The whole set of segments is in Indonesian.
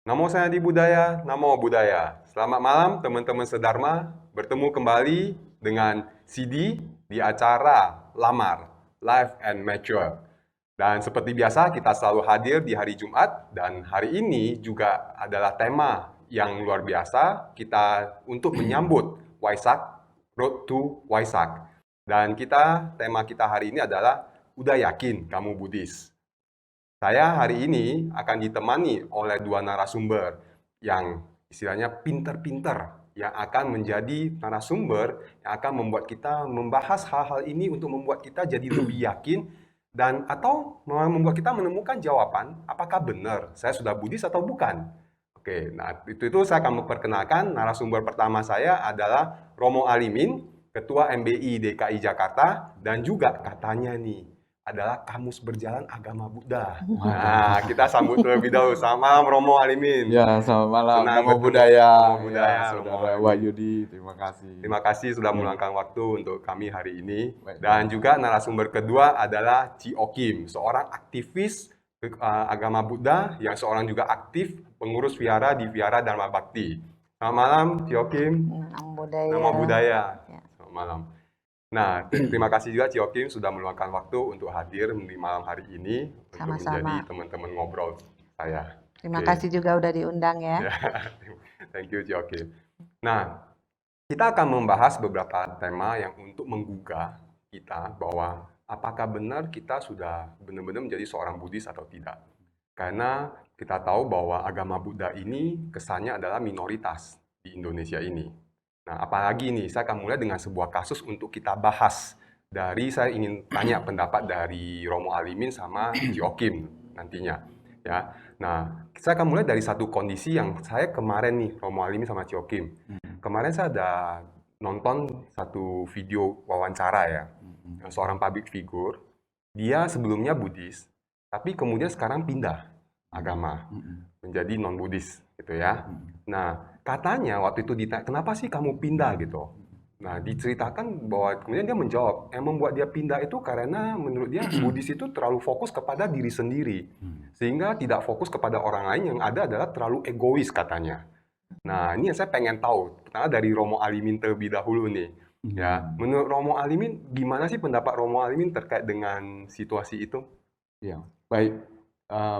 Namo Sayadi Budaya, Namo Budaya. Selamat malam teman-teman sedharma, bertemu kembali dengan Sidi di acara Lamar, Live and Mature. Dan seperti biasa kita selalu hadir di hari Jumat dan hari ini juga adalah tema yang luar biasa kita untuk menyambut Waisak, Road to Waisak. Dan tema kita hari ini adalah Udah Yakin Kamu Buddhis. Saya hari ini akan ditemani oleh dua narasumber yang istilahnya pinter-pinter, yang akan menjadi narasumber yang akan membuat kita membahas hal-hal ini untuk membuat kita jadi lebih yakin dan atau membuat kita menemukan jawaban apakah benar saya sudah Buddhis atau bukan. Oke, nah itu saya akan memperkenalkan narasumber pertama saya adalah Romo Alimin, Ketua MBI DKI Jakarta, dan juga katanya nih adalah Kamus Berjalan Agama Buddha. Nah, kita sambut terlebih dahulu. Selamat malam Romo Alimin. Ya, selamat malam. Senang Namo bertemu. Budaya. Namo Budaya, Ya, Romo Saudara Alimin. Wahyudi, terima kasih. Terima kasih sudah meluangkan waktu untuk kami hari ini. Baik. Dan juga narasumber kedua adalah Cio Kim, seorang aktivis agama Buddha yang seorang juga aktif pengurus vihara di Vihara Dharma Bakti. Selamat malam Cio Kim. Namo Budaya. Namo Budaya. Ya. Selamat malam. Nah, terima kasih juga Cio Kim sudah meluangkan waktu untuk hadir di malam hari ini untuk Sama-sama. menjadi teman-teman ngobrol saya. Terima Oke. kasih juga udah diundang ya. Ya, thank you Cio Kim. Nah, kita akan membahas beberapa tema yang untuk menggugah kita bahwa apakah benar kita sudah benar-benar menjadi seorang Buddhis atau tidak. Karena kita tahu bahwa agama Buddha ini kesannya adalah minoritas di Indonesia ini. Nah, apalagi nih, saya akan mulai dengan sebuah kasus untuk kita bahas. Saya ingin tanya pendapat dari Romo Alimin sama Cio Kim nantinya. Ya, nah, saya akan mulai dari satu kondisi yang saya kemarin nih, Romo Alimin sama Cio Kim. Kemarin saya ada nonton satu video wawancara ya, seorang public figure. Dia sebelumnya Buddhis, tapi kemudian sekarang pindah agama menjadi non-Buddhis gitu ya. Nah, katanya waktu itu ditanya, kenapa sih kamu pindah gitu? Nah, diceritakan bahwa kemudian dia menjawab, yang membuat dia pindah itu karena menurut dia Buddhis itu terlalu fokus kepada diri sendiri. Sehingga tidak fokus kepada orang lain, yang ada adalah terlalu egois katanya. Nah, ini yang saya pengen tahu, pertama dari Romo Alimin terlebih dahulu nih. Ya, menurut Romo Alimin, gimana sih pendapat Romo Alimin terkait dengan situasi itu? Ya, baik.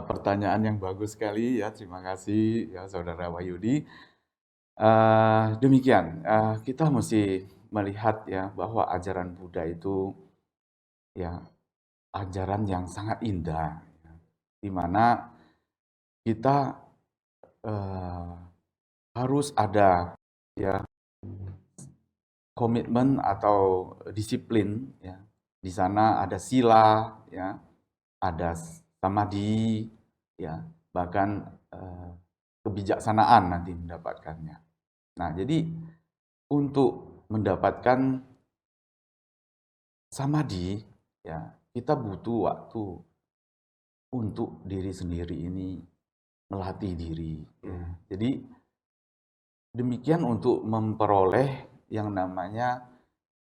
Pertanyaan yang bagus sekali ya. Terima kasih ya Saudara Wahyudi. Demikian, kita mesti melihat ya bahwa ajaran Buddha itu ya ajaran yang sangat indah, ya, di mana kita harus ada ya komitmen atau disiplin ya. Di sana ada sila ya, ada samadhi ya, bahkan kebijaksanaan nanti mendapatkannya. Nah, jadi untuk mendapatkan samadhi ya, kita butuh waktu untuk diri sendiri ini melatih diri. Ya. Jadi demikian untuk memperoleh yang namanya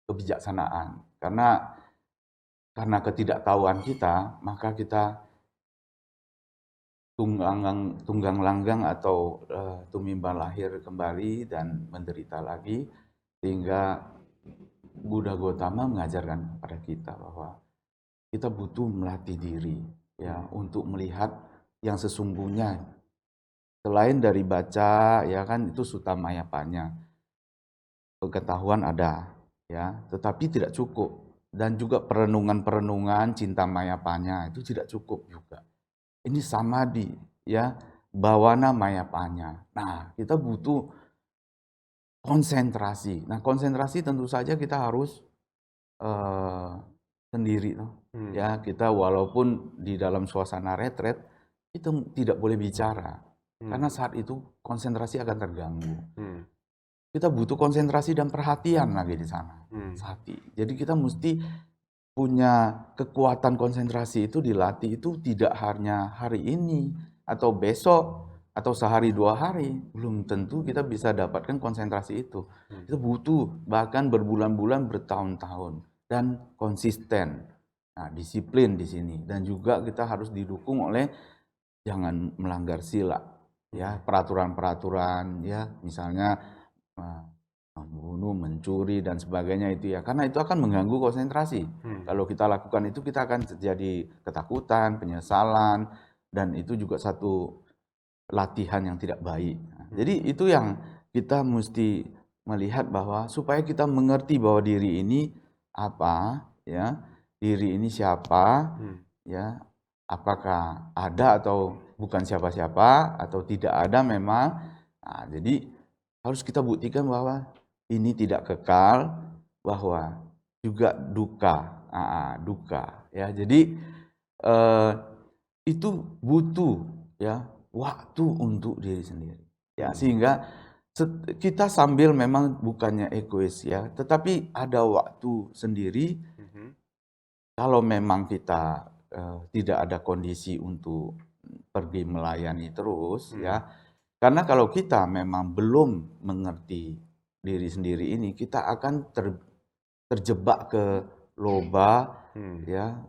kebijaksanaan. Karena ketidaktahuan kita, maka kita tunggang langgang atau tumimbang lahir kembali dan menderita lagi, sehingga Buddha Gautama mengajarkan kepada kita bahwa kita butuh melatih diri ya untuk melihat yang sesungguhnya. Selain dari baca ya kan itu sutta mayapanya, pengetahuan ada ya, tetapi tidak cukup, dan juga perenungan cinta mayapanya itu tidak cukup juga. Ini samadhi ya, bawana mayapanya. Nah, kita butuh konsentrasi. Nah, konsentrasi tentu saja kita harus sendiri ya. Kita walaupun di dalam suasana retret itu tidak boleh bicara. Karena saat itu konsentrasi akan terganggu. Kita butuh konsentrasi dan perhatian lagi di sana. Jadi kita mesti punya kekuatan konsentrasi itu dilatih itu tidak hanya hari ini atau besok atau sehari 2 hari. Belum tentu kita bisa dapatkan konsentrasi itu. Itu butuh bahkan berbulan-bulan, bertahun-tahun, dan konsisten. Nah, disiplin di sini, dan juga kita harus didukung oleh jangan melanggar sila. ya peraturan-peraturan ya misalnya membunuh, mencuri dan sebagainya itu ya karena itu akan mengganggu konsentrasi. Kalau kita lakukan itu kita akan terjadi ketakutan, penyesalan dan itu juga satu latihan yang tidak baik. Jadi itu yang kita mesti melihat bahwa supaya kita mengerti bahwa diri ini apa ya, diri ini siapa ya, apakah ada atau bukan siapa-siapa atau tidak ada memang. Nah, jadi harus kita buktikan bahwa ini tidak kekal, bahwa juga duka, duka ya. Jadi itu butuh ya waktu untuk diri sendiri ya sehingga kita sambil memang bukannya egois ya, tetapi ada waktu sendiri kalau memang kita tidak ada kondisi untuk pergi melayani terus ya. Karena kalau kita memang belum mengerti diri sendiri ini, kita akan terjebak ke loba ya,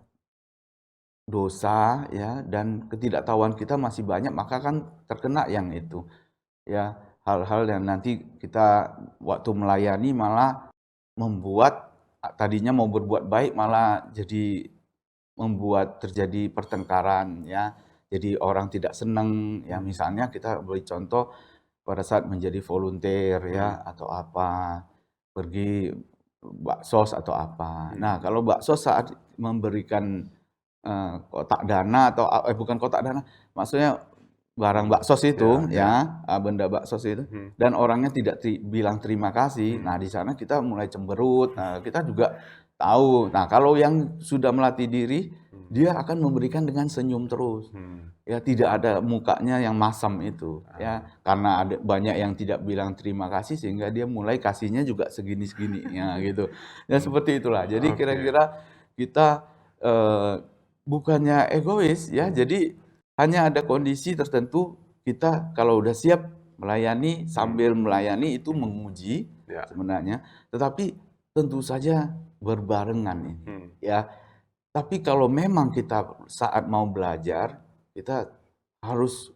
dosa ya, dan ketidaktahuan kita masih banyak, maka kan terkena yang itu ya, hal-hal yang nanti kita waktu melayani malah membuat tadinya mau berbuat baik malah jadi membuat terjadi pertengkaran ya. Jadi orang tidak senang ya, misalnya kita beri contoh pada saat menjadi volunteer ya atau apa, pergi baksos atau apa. Nah, kalau baksos saat memberikan kotak dana atau bukan kotak dana, maksudnya barang baksos itu ya, benda baksos itu dan orangnya tidak bilang terima kasih. Nah, di sana kita mulai cemberut. Nah, kita juga tahu. Nah, kalau yang sudah melatih diri, dia akan memberikan dengan senyum terus. Ya, tidak ada mukanya yang masam itu ya. Karena ada banyak yang tidak bilang terima kasih sehingga dia mulai kasihnya juga segini-segini ya gitu. Ya seperti itulah. Jadi kira-kira kita bukannya egois ya. Jadi hanya ada kondisi tertentu kita kalau udah siap melayani, sambil melayani itu menguji sebenarnya, tetapi tentu saja berbarengan ini ya. Tapi kalau memang kita saat mau belajar, kita harus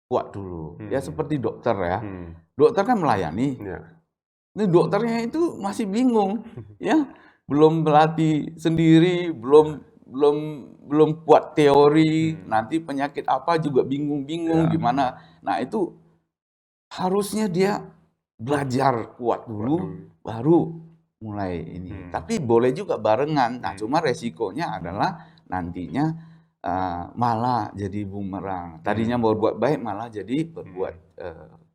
kuat dulu ya, seperti dokter ya. Dokter kan melayani, ini dokternya itu masih bingung ya, belum melatih sendiri, belum kuat teori, nanti penyakit apa juga bingung-bingung gimana. Nah, itu harusnya dia belajar kuat dulu baru mulai ini. Tapi boleh juga barengan. Nah, cuma resikonya adalah nantinya malah jadi bumerang. Tadinya mau berbuat baik malah jadi berbuat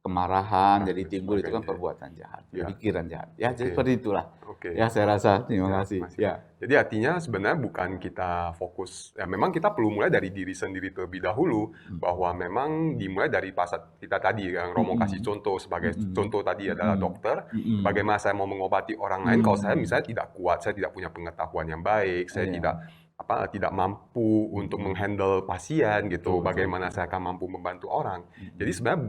kemarahan, jadi timbul itu kan perbuatan jahat, pikiran jahat. Ya, seperti itulah. Ya, saya rasa. Terima kasih. Ya. Jadi artinya sebenarnya bukan kita fokus, ya memang kita perlu mulai dari diri sendiri terlebih dahulu, bahwa memang dimulai dari pasat kita tadi, yang Romo kasih contoh, sebagai contoh tadi adalah dokter, bagaimana saya mau mengobati orang lain kalau saya misalnya tidak kuat, saya tidak punya pengetahuan yang baik, saya tidak mampu untuk menghandle pasien gitu, bagaimana saya akan mampu membantu orang. Jadi sebenarnya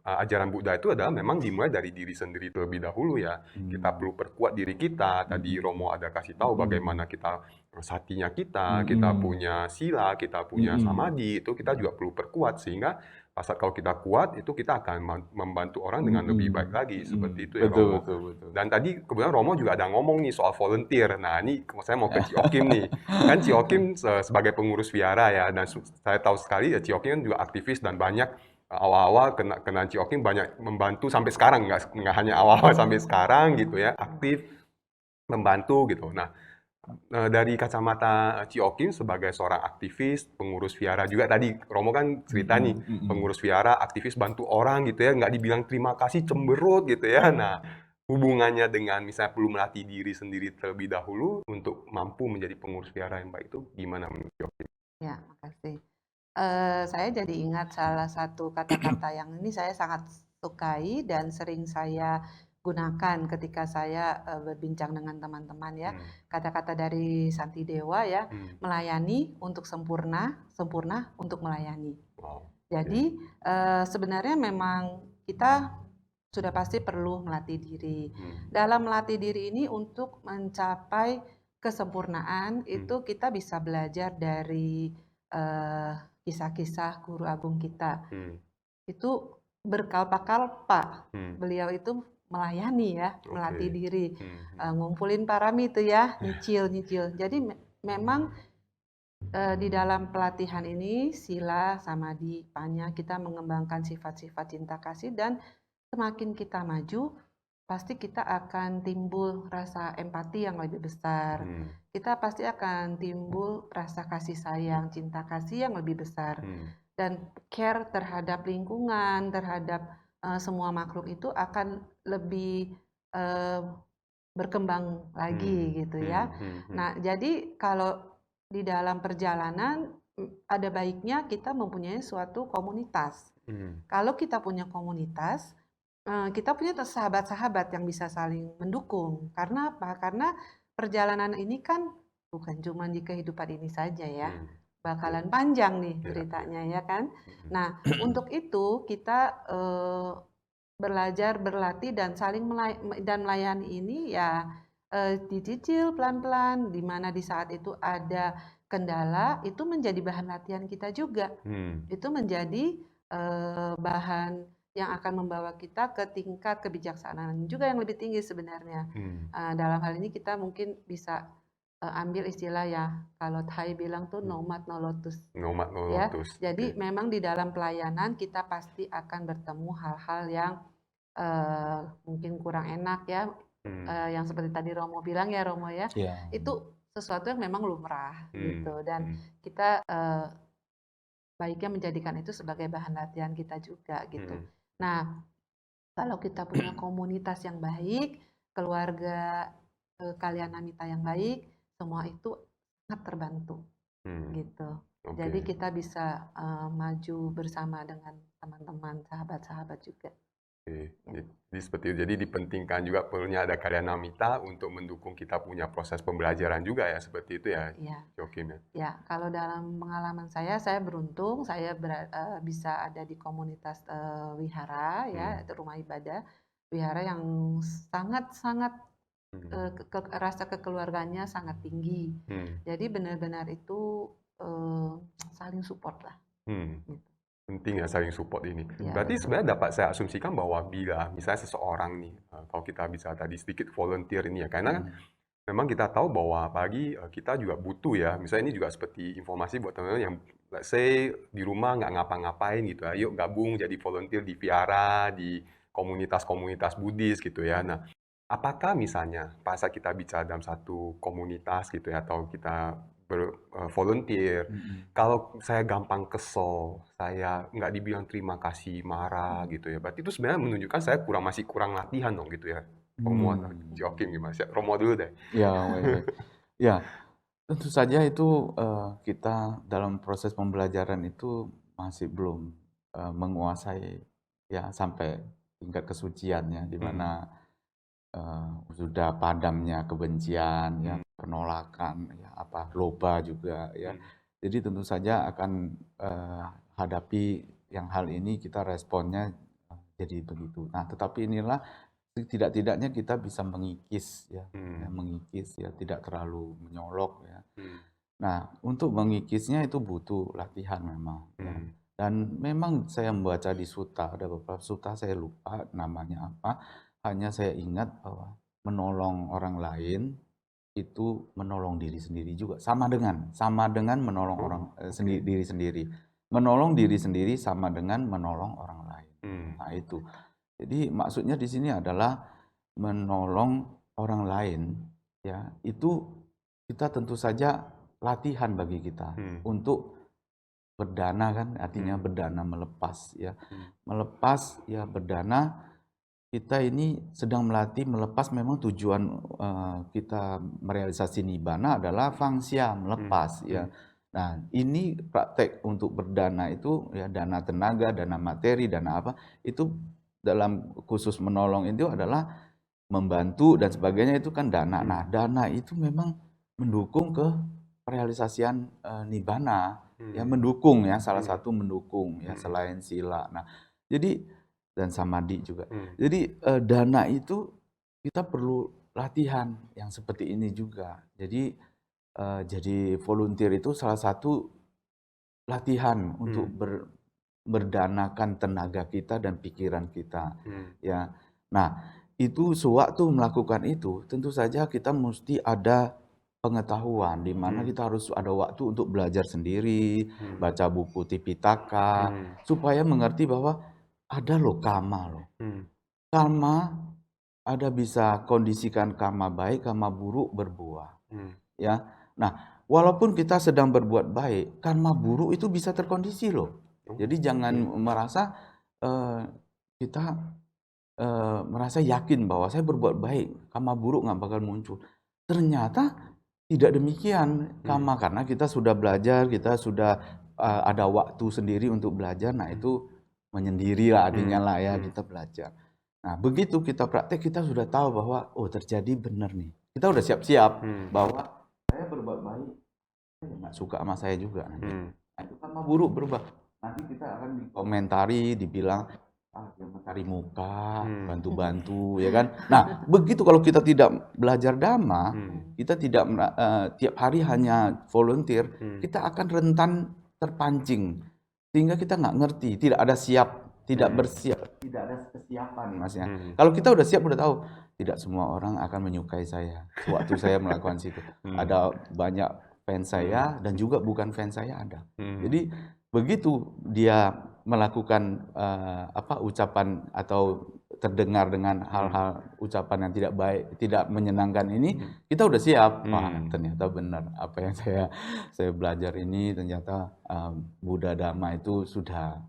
ajaran Buddha itu adalah memang dimulai dari diri sendiri terlebih dahulu ya. Kita perlu perkuat diri kita. Tadi Romo ada kasih tahu bagaimana kita satinya kita punya sila, kita punya samadhi, itu kita juga perlu perkuat sehingga kalau kita kuat itu kita akan membantu orang dengan lebih baik lagi, seperti itu ya Romo. Betul. Dan tadi kebetulan Romo juga ada ngomong nih soal volunteer. Nah, ini saya mau ke Ciokim nih. Kan Ciokim sebagai pengurus wihara ya, dan saya tahu sekali ya Ciokim juga aktivis dan banyak awal-awal kena Ciokim banyak membantu sampai sekarang, nggak hanya awal-awal sampai sekarang gitu ya, aktif membantu gitu. Nah, dari kacamata Ciokim sebagai seorang aktivis, pengurus wihara juga tadi Romo kan cerita nih, pengurus wihara, aktivis bantu orang gitu ya, nggak dibilang terima kasih, cemberut gitu ya. Nah, hubungannya dengan misalnya perlu melatih diri sendiri terlebih dahulu untuk mampu menjadi pengurus wihara yang baik itu gimana menurut Ciokim? Ya, makasih. Saya jadi ingat salah satu kata-kata yang ini saya sangat sukai dan sering saya gunakan ketika saya berbincang dengan teman-teman ya. Kata-kata dari Santidewa ya, melayani untuk sempurna, sempurna untuk melayani. Jadi sebenarnya memang kita sudah pasti perlu melatih diri. Dalam melatih diri ini untuk mencapai kesempurnaan itu kita bisa belajar dari kisah-kisah guru agung kita. Itu berkalpa-kalpa. Hmm. Beliau itu melayani ya, melatih Oke. diri, Hmm. ngumpulin parami itu ya, nyicil. Jadi memang di dalam pelatihan ini sila, samadhi, panya, kita mengembangkan sifat-sifat cinta kasih, dan semakin kita maju, pasti kita akan timbul rasa empati yang lebih besar. Hmm. Kita pasti akan timbul rasa kasih sayang, cinta kasih yang lebih besar. Hmm. Dan care terhadap lingkungan, terhadap semua makhluk itu akan lebih berkembang lagi gitu ya. Nah, jadi kalau di dalam perjalanan ada baiknya kita mempunyai suatu komunitas. Kalau kita punya komunitas, kita punya sahabat-sahabat yang bisa saling mendukung. Karena apa? Karena perjalanan ini kan bukan cuma di kehidupan ini saja ya. Bakalan panjang nih ceritanya ya kan. Nah, untuk itu kita belajar, berlatih, dan saling melayani ini ya dicicil pelan-pelan, di mana di saat itu ada kendala, itu menjadi bahan latihan kita juga. Itu menjadi bahan yang akan membawa kita ke tingkat kebijaksanaan juga yang lebih tinggi sebenarnya. Dalam hal ini kita mungkin bisa ambil istilah ya, kalau Thai bilang tuh nomad no lotus. Nomad no Ya, lotus. jadi memang di dalam pelayanan kita pasti akan bertemu hal-hal yang mungkin kurang enak ya, yang seperti tadi Romo bilang ya Romo ya, itu sesuatu yang memang lumrah gitu, dan kita baiknya menjadikan itu sebagai bahan latihan kita juga gitu. Nah, kalau kita punya komunitas yang baik, keluarga Kalyanamita yang baik, semua itu sangat terbantu gitu. Jadi kita bisa maju bersama dengan teman-teman, sahabat-sahabat juga. Jadi seperti itu. Jadi dipentingkan juga perlunya ada Kalyanamita untuk mendukung kita punya proses pembelajaran juga ya, seperti itu ya, Joachim ya. Ya, kalau dalam pengalaman saya beruntung, saya bisa ada di komunitas wihara ya, rumah ibadah wihara yang sangat-sangat rasa kekeluarganya sangat tinggi. Jadi benar-benar itu saling support lah. Gitu. Penting ya saling support ini. Berarti sebenarnya dapat saya asumsikan bahwa bila misalnya seseorang nih, kalau kita bisa tadi sedikit volunteer ini ya, karena memang kita tahu bahwa apalagi kita juga butuh ya, misalnya ini juga seperti informasi buat teman-teman yang let's say di rumah nggak ngapa-ngapain gitu, ayo gabung jadi volunteer di vihara, di komunitas-komunitas Buddhis gitu ya. Nah, apakah misalnya pas kita bicara dalam satu komunitas gitu ya, atau kita volunteer, kalau saya gampang kesel, saya nggak dibilang terima kasih, marah gitu ya, berarti itu sebenarnya menunjukkan saya masih kurang latihan dong gitu ya. Romo atau Joachim gimana sih? Romo dulu deh. Ya, baik. Ya, tentu saja itu kita dalam proses pembelajaran itu masih belum menguasai ya sampai tingkat kesuciannya, di mana sudah padamnya kebencian, ya penolakan, ya apa loba juga ya. Jadi tentu saja akan hadapi yang hal ini, kita responnya jadi begitu. Nah, tetapi inilah tidak-tidaknya kita bisa mengikis ya, mengikis ya, tidak terlalu menyolok ya. Nah, untuk mengikisnya itu butuh latihan memang. Ya. Dan memang saya membaca di sutta, ada beberapa sutta saya lupa namanya apa, hanya saya ingat bahwa menolong orang lain itu menolong diri sendiri juga, sama dengan menolong diri sendiri. Menolong diri sendiri sama dengan menolong orang lain. Nah, itu. Jadi maksudnya di sini adalah menolong orang lain ya, itu kita tentu saja latihan bagi kita untuk berdana, kan artinya berdana, melepas ya. Melepas ya, berdana, kita ini sedang melatih melepas. Memang tujuan kita merealisasi nibbana adalah fangsia, melepas ya. Nah, ini praktek untuk berdana itu ya, dana tenaga, dana materi, dana apa, itu dalam khusus menolong itu adalah membantu dan sebagainya, itu kan dana. Nah, dana itu memang mendukung ke realisasian nibbana ya, mendukung ya, salah satu mendukung ya, selain sila. Nah, jadi dan samadhi juga. Jadi dana itu kita perlu latihan yang seperti ini juga. Jadi jadi volunteer itu salah satu latihan untuk berdanakan tenaga kita dan pikiran kita, ya. Nah, itu sewaktu melakukan itu, tentu saja kita mesti ada pengetahuan di mana kita harus ada waktu untuk belajar sendiri, baca buku Tipitaka, supaya mengerti bahwa ada loh karma loh. Karma ada bisa kondisikan karma baik, karma buruk berbuah. Ya. Nah, walaupun kita sedang berbuat baik, karma buruk itu bisa terkondisi loh. Jadi jangan merasa kita merasa yakin bahwa saya berbuat baik, karma buruk nggak bakal muncul. Ternyata tidak demikian karma, karena kita sudah belajar, kita sudah ada waktu sendiri untuk belajar. Nah, itu menyendiri lah artinya lah ya, kita belajar. Nah, begitu kita praktek, kita sudah tahu bahwa oh terjadi benar nih. Kita udah siap-siap bahwa saya berbuat baik, saya nggak suka sama saya juga nanti. Nah, itu karma buruk berubah. Nanti kita akan dikomentari, dibilang dia mencari muka, bantu-bantu, ya kan? Nah, begitu kalau kita tidak belajar Dhamma, kita tidak tiap hari hanya volunteer, kita akan rentan terpancing, sehingga kita nggak ngerti, tidak ada siap, tidak bersiap, tidak ada kesiapan, maksudnya. Kalau kita udah siap, udah tahu, tidak semua orang akan menyukai saya. Waktu saya melakukan situ, ada banyak fans saya dan juga bukan fans saya ada. Jadi begitu dia melakukan ucapan atau terdengar dengan hal-hal ucapan yang tidak baik, tidak menyenangkan ini, kita udah siap. Wah, ternyata benar apa yang saya belajar ini, ternyata Buddha Dhamma itu sudah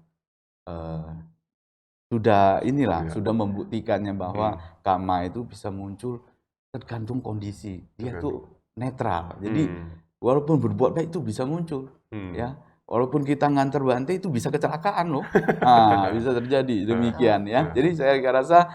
inilah, sudah membuktikannya bahwa karma itu bisa muncul tergantung kondisi. Dia tuh netral. Jadi walaupun berbuat baik itu bisa muncul, ya. Walaupun kita nganter Bante itu bisa kecelakaan loh. Nah, bisa terjadi demikian ya. Jadi saya rasa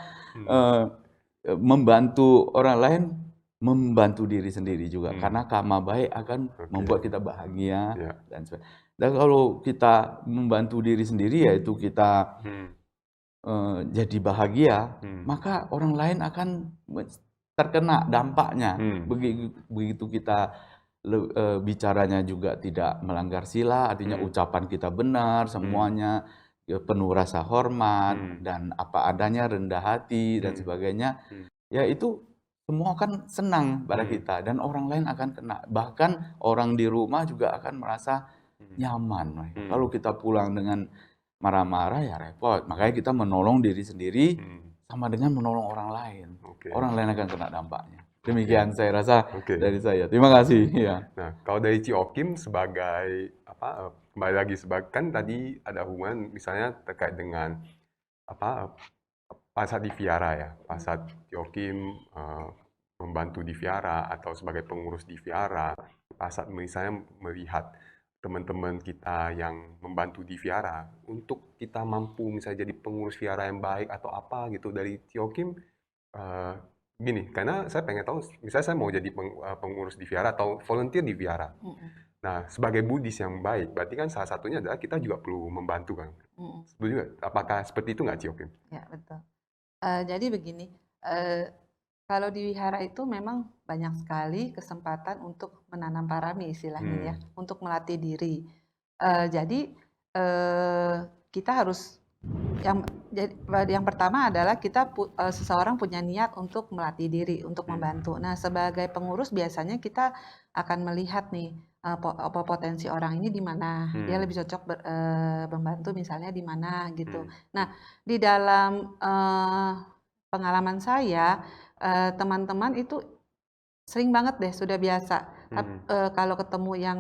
membantu orang lain, membantu diri sendiri juga. Karena karma baik akan membuat kita bahagia dan sebagainya. Dan kalau kita membantu diri sendiri, yaitu kita jadi bahagia, maka orang lain akan terkena dampaknya. Begitu kita bicaranya juga tidak melanggar sila, artinya ucapan kita benar, semuanya penuh rasa hormat dan apa adanya, rendah hati dan sebagainya, ya itu semua akan senang pada kita dan orang lain akan kena. Bahkan orang di rumah juga akan merasa nyaman. Kalau kita pulang dengan marah-marah ya repot. Makanya kita menolong diri sendiri sama dengan menolong orang lain. Orang lain akan kena dampaknya. Demikian saya rasa dari saya. Terima kasih. Ya. Nah, kalau dari Cio Kim sebagai kembali lagi kan tadi ada hubungan misalnya terkait dengan pada saat di Vihara ya. Pada saat Cio Kim membantu di Vihara atau sebagai pengurus di Vihara, pada saat misalnya melihat teman-teman kita yang membantu di Vihara, untuk kita mampu misalnya jadi pengurus Vihara yang baik atau apa gitu dari Cio Kim, gini, karena saya pengen tahu, misalnya saya mau jadi pengurus di Vihara atau volunteer di Vihara. Nah, sebagai Buddhis yang baik, berarti kan salah satunya adalah kita juga perlu membantu kan. Setuju nggak? Apakah seperti itu nggak, Cio Kim? Ya, betul. Jadi begini, kalau di wihara itu memang banyak sekali kesempatan untuk menanam parami istilahnya ya, untuk melatih diri. Jadi kita harus yang pertama adalah kita seseorang punya niat untuk melatih diri, untuk membantu. Nah, sebagai pengurus biasanya kita akan melihat nih apa potensi orang ini di mana, dia lebih cocok membantu misalnya di mana gitu. Nah, di dalam pengalaman saya, teman-teman itu sering banget deh, sudah biasa. Kalau ketemu yang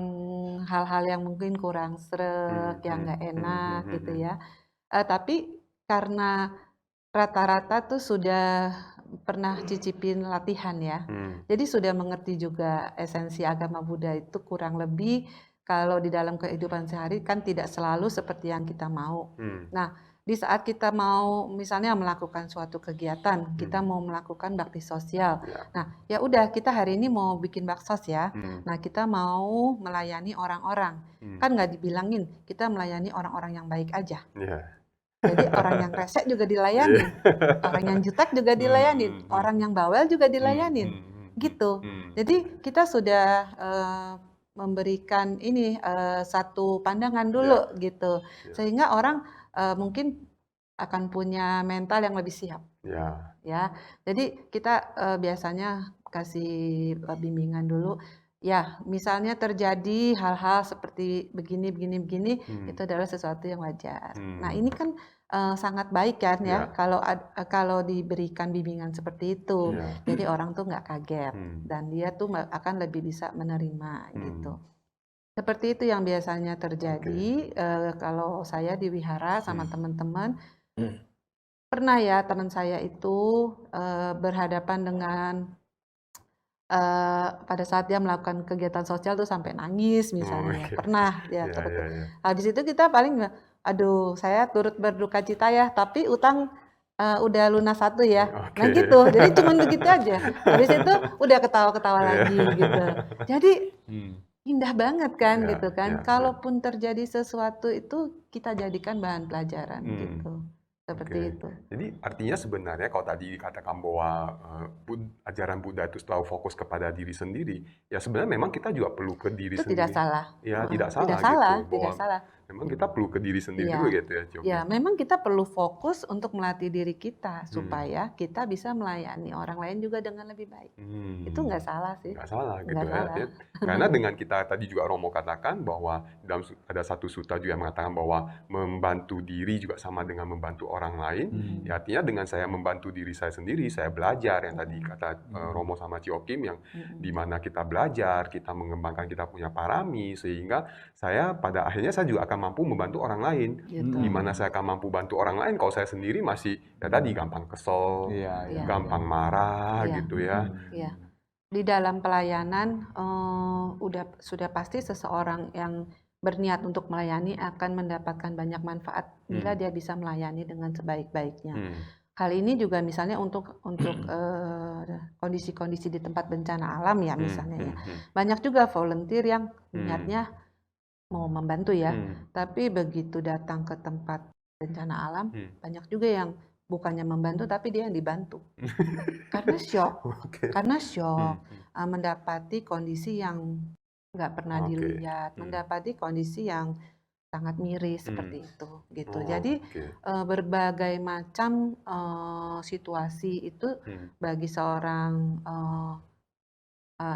hal-hal yang mungkin kurang sreg, yang nggak enak gitu ya. Tapi karena rata-rata tuh sudah pernah cicipin latihan ya. Jadi sudah mengerti juga esensi agama Buddha itu kurang lebih kalau di dalam kehidupan sehari kan tidak selalu seperti yang kita mau. Nah, di saat kita mau misalnya melakukan suatu kegiatan, kita mau melakukan bakti sosial. Nah, ya udah kita hari ini mau bikin baksos ya. Nah, kita mau melayani orang-orang. Kan nggak dibilangin kita melayani orang-orang yang baik aja. Jadi orang yang resek juga dilayanin, orang yang jutek juga dilayanin, orang yang bawel juga dilayanin, gitu. Jadi kita sudah memberikan ini satu pandangan Ya, dulu gitu, ya, sehingga orang mungkin akan punya mental yang lebih siap ya. ya. Jadi kita biasanya kasih bimbingan dulu. Ya, misalnya terjadi hal-hal seperti begini, begini, begini, itu adalah sesuatu yang wajar. Nah, ini kan sangat baik kan ya, Ya, kalau diberikan bimbingan seperti itu. ya. Jadi orang tuh nggak kaget dan dia tuh akan lebih bisa menerima gitu. Seperti itu yang biasanya Oke. terjadi kalau saya di wihara sama teman-teman. Pernah ya teman saya itu berhadapan dengan pada saat dia melakukan kegiatan sosial tuh sampai nangis Oh, misalnya ya. oke. Pernah ya Ya, seperti ya, itu. ya. Habis itu kita paling, aduh saya turut berduka cita ya, tapi utang udah lunas satu ya. Nah Oke. gitu, jadi cuman begitu aja. Habis itu udah ketawa-ketawa Ya. lagi gitu. Jadi Hmm. indah banget kan Ya, gitu kan. ya, ya. Kalaupun terjadi sesuatu itu kita jadikan bahan pelajaran gitu. Seperti Oke. itu. Jadi artinya sebenarnya kalau tadi dikatakan bahwa ajaran Buddha itu selalu fokus kepada diri sendiri, ya sebenarnya memang kita juga perlu ke diri Itu tidak sendiri. salah. Ya, Heeh, tidak tidak salah salah, gitu. tidak Bahwa salah. memang kita perlu ke diri sendiri Iya. juga gitu ya, Cioki. Ya, memang kita perlu fokus untuk melatih diri kita supaya Hmm. kita bisa melayani orang lain juga dengan lebih baik. Itu Hmm. nggak salah sih. Nggak salah gitu Nggak ya. salah. Artinya, karena dengan kita tadi juga Romo katakan bahwa ada satu sutta juga yang mengatakan bahwa membantu diri juga sama dengan membantu orang lain. Ya, artinya dengan saya membantu diri saya sendiri, saya belajar yang tadi kata Romo sama Cio Kim, yang di mana kita belajar, kita mengembangkan kita punya parami, sehingga saya pada akhirnya saya juga akan mampu membantu orang lain. Gitu. Di mana saya akan mampu bantu orang lain kalau saya sendiri masih ya tadi gampang kesel, Iya, iya, gampang marah Iya. gitu ya. Iya. Di dalam pelayanan sudah pasti seseorang yang berniat untuk melayani akan mendapatkan banyak manfaat bila dia bisa melayani dengan sebaik-baiknya. Hal ini juga misalnya untuk kondisi-kondisi di tempat bencana alam ya misalnya ya. Banyak juga volunteer yang niatnya mau membantu ya, tapi begitu datang ke tempat bencana alam, banyak juga yang bukannya membantu tapi dia yang dibantu. Karena shock, Oke. mendapati kondisi yang nggak pernah Oke. dilihat, mendapati kondisi yang sangat miris seperti itu, gitu. Jadi Oke. berbagai macam situasi itu bagi seorang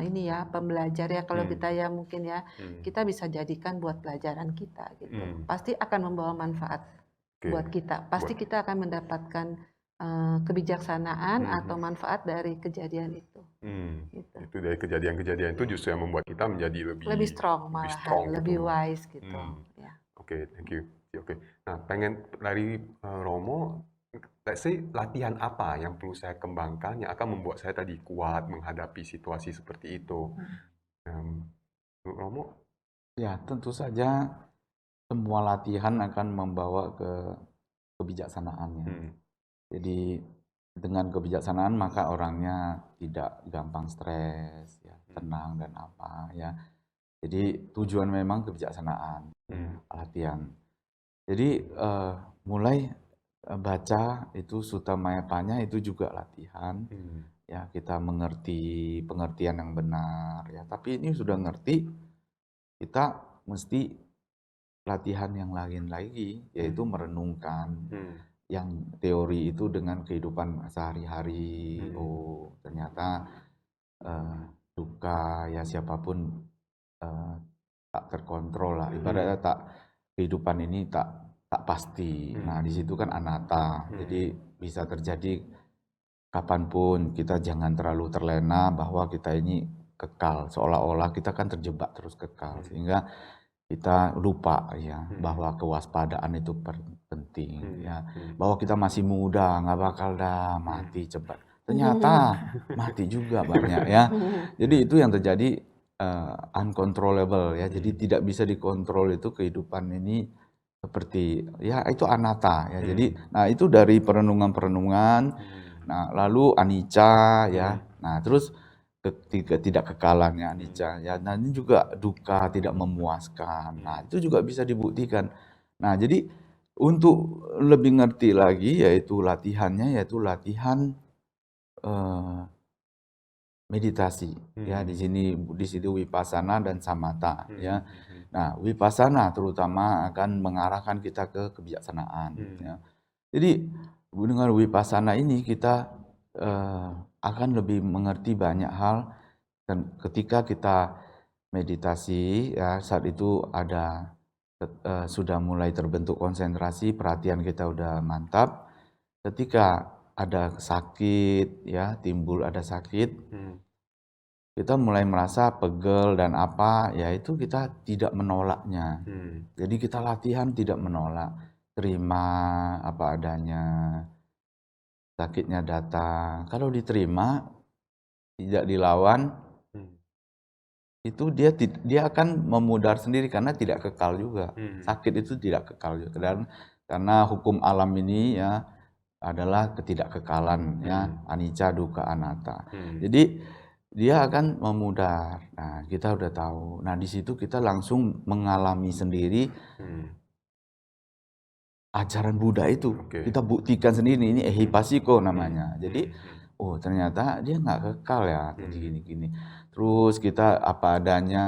ini ya pembelajar ya kalau kita ya mungkin ya kita bisa jadikan buat pelajaran kita gitu. Pasti akan membawa manfaat buat kita. Pasti kita akan mendapatkan kebijaksanaan atau manfaat dari kejadian itu. Gitu. Itu dari kejadian-kejadian itu justru yang membuat kita menjadi lebih strong malahan, strong lebih gitu. wise gitu. Ya. Oke, thank you. Oke. Nah, pengen dari Romo, let's say latihan apa yang perlu saya kembangkan yang akan membuat saya tadi kuat menghadapi situasi seperti itu. Menurut Romo? Ya, tentu saja semua latihan akan membawa ke kebijaksanaannya. Jadi dengan kebijaksanaan maka orangnya tidak gampang stres, ya, tenang dan apa ya. Jadi tujuan memang kebijaksanaan, latihan. Jadi mulai baca itu Sutta Mayapanya itu juga latihan. Ya, kita mengerti pengertian yang benar ya. Tapi ini sudah ngerti, kita mesti latihan yang lain lagi, yaitu merenungkan yang teori itu dengan kehidupan sehari-hari. Oh, ternyata duka ya siapapun tak terkontrol lah. Ibaratnya kehidupan ini tak pasti. Nah, di situ kan anatta. Jadi bisa terjadi kapanpun. Kita jangan terlalu terlena bahwa kita ini kekal. Seolah-olah kita kan terjebak terus kekal. Sehingga kita lupa ya bahwa kewaspadaan itu penting ya, bahwa kita masih muda, nggak bakal dah mati cepat. Ternyata mati juga banyak ya. Jadi itu yang terjadi uncontrollable ya. Jadi tidak bisa dikontrol itu kehidupan ini seperti ya itu anatta ya. Jadi nah itu dari perenungan-perenungan. Nah lalu anicca ya. Nah terus tidak kekalannya anicca ya. Nah ini juga duka tidak memuaskan. Nah itu juga bisa dibuktikan. Nah jadi untuk lebih ngerti lagi yaitu latihannya yaitu latihan meditasi ya. Di sini Vipassana dan Samatha ya. Hmm. Nah, Vipassana terutama akan mengarahkan kita ke kebijaksanaan ya. Jadi dengan Vipassana ini kita akan lebih mengerti banyak hal, dan ketika kita meditasi ya, saat itu ada sudah mulai terbentuk konsentrasi, perhatian kita udah mantap. Ketika ada sakit ya, timbul ada sakit, kita mulai merasa pegel dan apa, ya itu kita tidak menolaknya. Jadi kita latihan tidak menolak, terima apa adanya. Sakitnya datang, kalau diterima, tidak dilawan, itu dia akan memudar sendiri karena tidak kekal juga. Sakit itu tidak kekal juga, karena hukum alam ini ya adalah ketidakkekalan ya, anicca, dukkha, anatta. Jadi dia akan memudar. Nah, kita udah tahu. Nah, di situ kita langsung mengalami sendiri ajaran Buddha itu. Kita buktikan sendiri, ini ehipassiko namanya. Jadi, oh ternyata dia nggak kekal ya, jadi gini-gini. Terus kita apa adanya,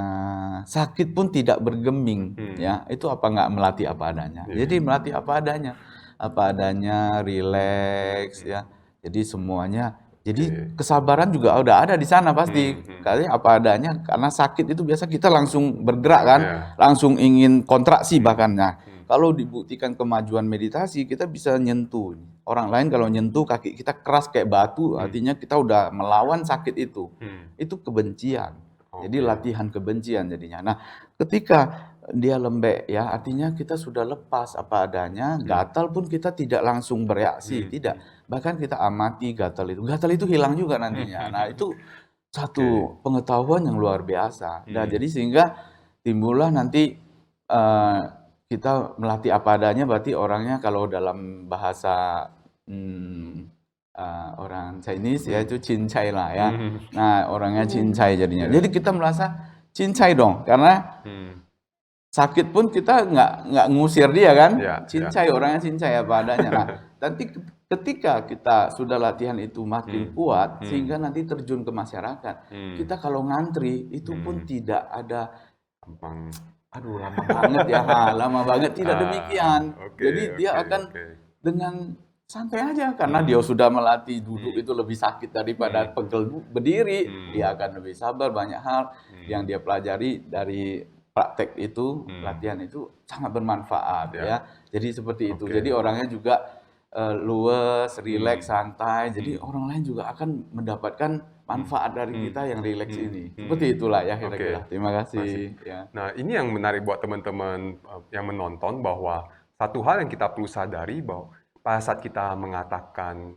sakit pun tidak bergeming ya. Itu apa nggak melatih apa adanya. Jadi melatih apa adanya, rileks ya. Jadi semuanya, jadi kesabaran juga udah ada di sana pasti. Kali apa adanya, karena sakit itu biasa kita langsung bergerak kan, langsung ingin kontraksi bahkan. Nah, kalau dibuktikan kemajuan meditasi, kita bisa nyentuh. Orang lain kalau nyentuh kaki kita keras kayak batu, artinya kita udah melawan sakit itu. Itu kebencian. Jadi latihan kebencian jadinya. Nah, ketika dia lembek ya, artinya kita sudah lepas apa adanya, gatal pun kita tidak langsung bereaksi, tidak. Bahkan kita amati gatal itu. Gatal itu hilang juga nantinya. Nah, itu satu pengetahuan yang luar biasa. Nah, jadi sehingga timbullah nanti kita melatih apa adanya, berarti orangnya kalau dalam bahasa orang Chinese ya itu cincai lah ya. Nah, orangnya cincai jadinya. Jadi kita merasa cincai dong, karena sakit pun kita nggak ngusir dia kan. Cincai, orangnya cincai apa adanya. Nah, nanti ketika kita sudah latihan itu makin kuat, sehingga nanti terjun ke masyarakat, kita kalau ngantri itu pun tidak ada aduh lama banget ya, lama banget, tidak demikian. Jadi dia akan dengan santai aja, karena dia sudah melatih duduk itu lebih sakit daripada pegel berdiri. Dia akan lebih sabar, banyak hal yang dia pelajari dari praktek itu, latihan itu sangat bermanfaat ya. Jadi seperti itu. Jadi orangnya juga luwes, rileks, santai. Jadi orang lain juga akan mendapatkan manfaat dari kita yang rileks ini. Seperti itulah ya kira-kira. Terima kasih. Ya. Nah, ini yang menarik buat teman-teman yang menonton, bahwa satu hal yang kita perlu sadari, bahwa pada saat kita mengatakan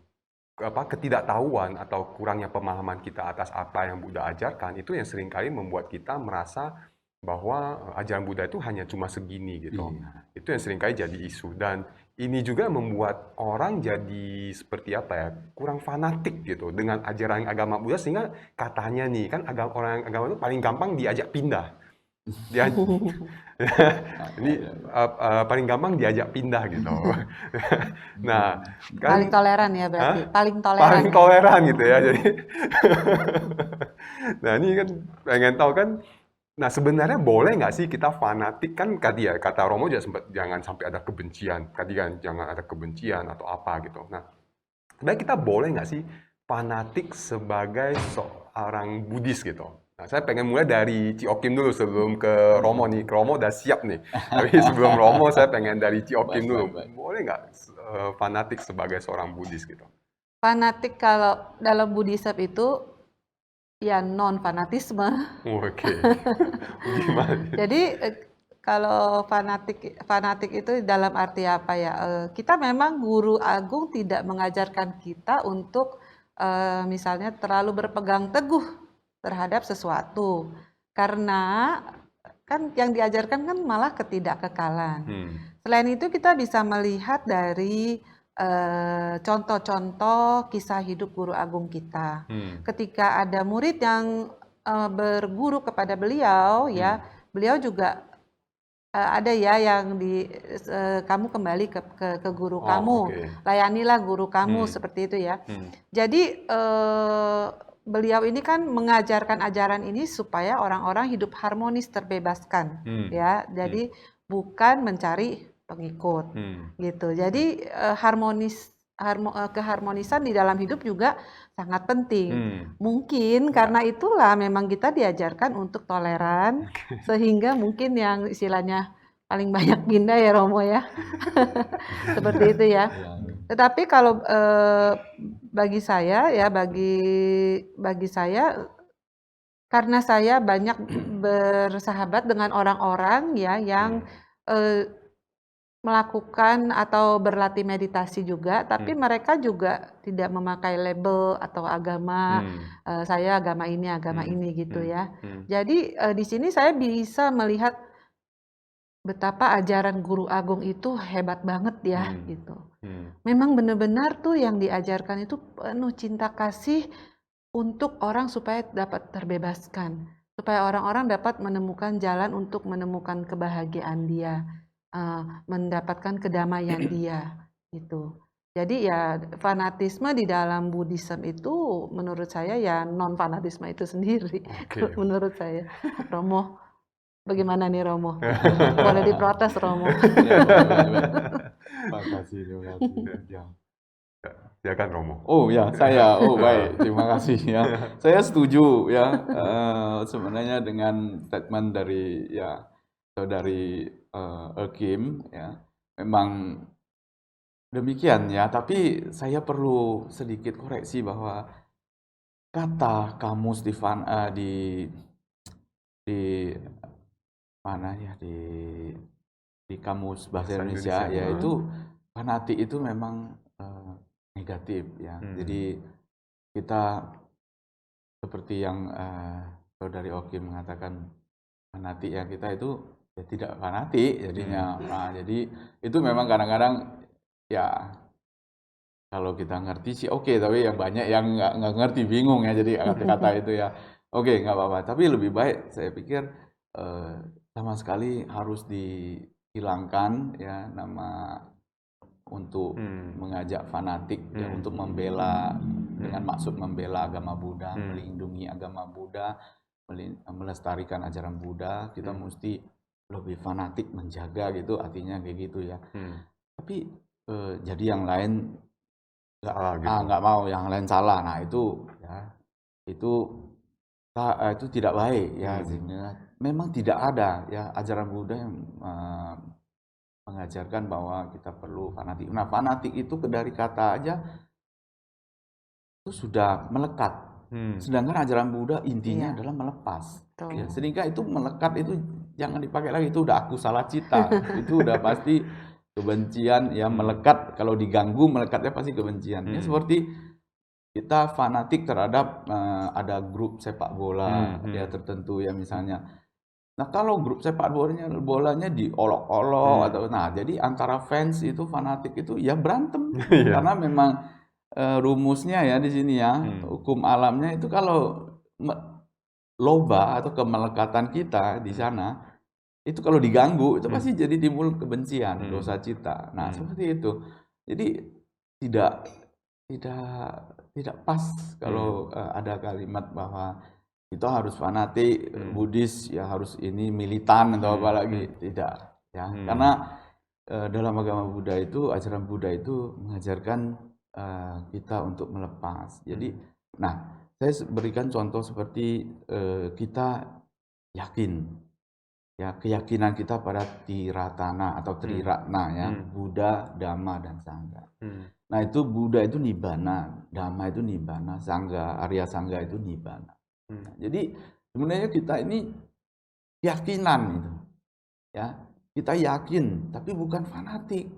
ketidaktahuan atau kurangnya pemahaman kita atas apa yang Buddha ajarkan, itu yang seringkali membuat kita merasa bahwa ajaran Buddha itu hanya cuma segini gitu. Itu yang seringkali jadi isu, dan ini juga membuat orang jadi seperti apa ya, kurang fanatik gitu dengan ajaran agama Buddha, sehingga katanya nih kan orang agama itu paling gampang diajak pindah. Ini paling gampang diajak pindah gitu. Nah, kan, paling toleran ya berarti. Paling toleran. Paling toleran gitu ya. Jadi, nah ini kan pengen tahu kan. Nah, sebenarnya boleh nggak sih kita fanatik, kan tadi ya kata Romo juga sempat jangan sampai ada kebencian, tadi kan jangan ada kebencian atau apa gitu. Nah, sebenarnya kita boleh nggak sih fanatik sebagai seorang Buddhis gitu? Nah, saya pengen mulai dari Ci Okim dulu sebelum ke Romo nih. Romo udah siap nih. Tapi sebelum Romo saya pengen dari Ci Okim dulu. Boleh nggak fanatik sebagai seorang Buddhis gitu? Fanatik kalau dalam Buddhism itu ya non fanatisme. Oke. Gimana? Jadi kalau fanatik itu dalam arti apa ya? Kita memang guru agung tidak mengajarkan kita untuk misalnya terlalu berpegang teguh terhadap sesuatu, karena kan yang diajarkan kan malah ketidakkekalan. Selain itu kita bisa melihat dari contoh-contoh kisah hidup guru agung kita. Ketika ada murid yang berguru kepada beliau, ya beliau juga ada ya yang kamu kembali ke guru kamu, layanilah guru kamu, seperti itu ya. Jadi beliau ini kan mengajarkan ajaran ini supaya orang-orang hidup harmonis, terbebaskan, ya. Jadi bukan mencari pengikut, gitu. Jadi keharmonisan di dalam hidup juga sangat penting. Mungkin karena itulah memang kita diajarkan untuk toleran, sehingga mungkin yang istilahnya paling banyak pindah ya Romo ya, seperti itu ya. Tetapi kalau bagi saya ya, bagi saya, karena saya banyak bersahabat dengan orang-orang ya yang melakukan atau berlatih meditasi juga, tapi mereka juga tidak memakai label atau agama, saya agama ini gitu ya. Jadi di sini saya bisa melihat betapa ajaran Guru Agung itu hebat banget ya gitu. Memang benar-benar tuh yang diajarkan itu penuh cinta kasih untuk orang supaya dapat terbebaskan, supaya orang-orang dapat menemukan jalan untuk menemukan kebahagiaan dia, mendapatkan kedamaian dia gitu. Jadi ya fanatisme di dalam Buddhism itu menurut saya ya non fanatisme itu sendiri. Menurut saya. Romo, bagaimana nih Romo? Boleh diprotes Romo. Terima kasih. Ya. Silakan Romo. Oh ya, saya. Oh baik, terima kasih ya. Saya setuju ya sebenarnya dengan statement dari ya saudari Kim ya. Memang demikian ya, tapi saya perlu sedikit koreksi bahwa kata kamus di mana ya di kamus bahasa Indonesia yaitu fanatik itu memang negatif ya. Jadi kita seperti yang saudari Oki mengatakan fanatik ya, kita itu ya tidak fanatik jadinya. Nah, jadi itu memang kadang-kadang ya kalau kita ngerti sih oke, tapi yang banyak yang nggak ngerti, bingung ya, jadi kata-kata itu ya. Oke, nggak apa-apa. Tapi lebih baik saya pikir sama sekali harus dihilangkan ya nama untuk mengajak fanatik ya, untuk membela dengan maksud membela agama Buddha, melindungi agama Buddha, melestarikan ajaran Buddha. Kita mesti lebih fanatik menjaga gitu, artinya kayak gitu ya. Tapi jadi yang lain nggak mau, yang lain salah. Nah itu ya itu tidak baik ya. Memang tidak ada ya ajaran Buddha yang mengajarkan bahwa kita perlu fanatik. Nah, fanatik itu dari kata aja itu sudah melekat. Sedangkan ajaran Buddha intinya adalah melepas. Ya, sehingga itu melekat itu jangan dipakai lagi, itu udah aku salah cita. Itu udah pasti kebencian ya, melekat. Kalau diganggu melekatnya pasti kebencian. Ya, seperti kita fanatik terhadap ada grup sepak bola ya tertentu ya misalnya. Nah, kalau grup sepak bolanya diolok-olok atau jadi antara fans itu fanatik itu ya berantem. Karena memang rumusnya ya di sini ya, hukum alamnya itu kalau loba atau kemelekatan kita di sana itu kalau diganggu itu pasti jadi timbul kebencian, dosa cita. Nah, seperti itu. Jadi tidak pas kalau ada kalimat bahwa kita harus fanatik Buddhis ya, harus ini militan atau apa lagi, tidak ya. Karena dalam agama Buddha itu, ajaran Buddha itu mengajarkan kita untuk melepas. Jadi nah, saya berikan contoh seperti kita yakin ya, keyakinan kita pada Tiratana atau Triratna ya, Buddha, Dhamma dan Sangha. Nah, itu Buddha itu Nibbana, Dhamma itu Nibbana, Sangha, Arya Sangha itu Nibbana. Nah, jadi sebenarnya kita ini keyakinan itu, ya kita yakin, tapi bukan fanatik.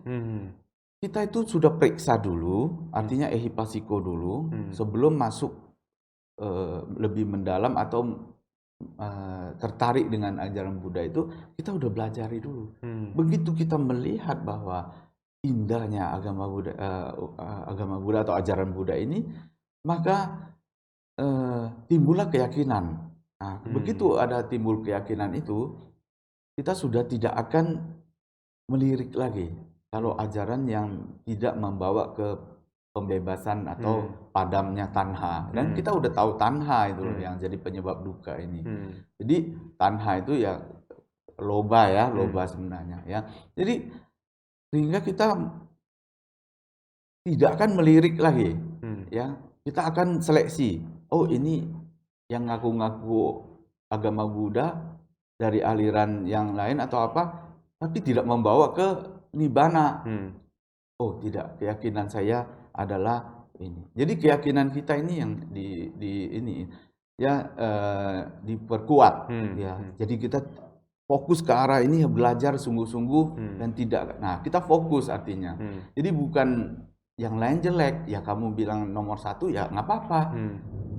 Kita itu sudah periksa dulu, artinya ehipasiko dulu, sebelum masuk lebih mendalam atau tertarik dengan ajaran Buddha itu, kita udah belajari dulu. Begitu kita melihat bahwa indahnya agama Buddha atau ajaran Buddha ini, maka timbullah keyakinan. Nah, begitu ada timbul keyakinan itu, kita sudah tidak akan melirik lagi kalau ajaran yang tidak membawa ke pembebasan atau padamnya tanha. Dan kita udah tahu tanha itu loh yang jadi penyebab duka ini. Jadi tanha itu ya loba ya, loba sebenarnya ya. Jadi sehingga kita tidak akan melirik lagi, ya. Kita akan seleksi. Oh, ini yang ngaku-ngaku agama Buddha dari aliran yang lain atau apa, tapi tidak membawa ke nibbana. Oh, tidak, keyakinan saya adalah ini. Jadi keyakinan kita ini yang diperkuat, ya. Jadi kita fokus ke arah ini, belajar sungguh-sungguh dan tidak. Nah, kita fokus artinya. Jadi bukan yang lain jelek, ya kamu bilang nomor 1 ya nggak apa-apa.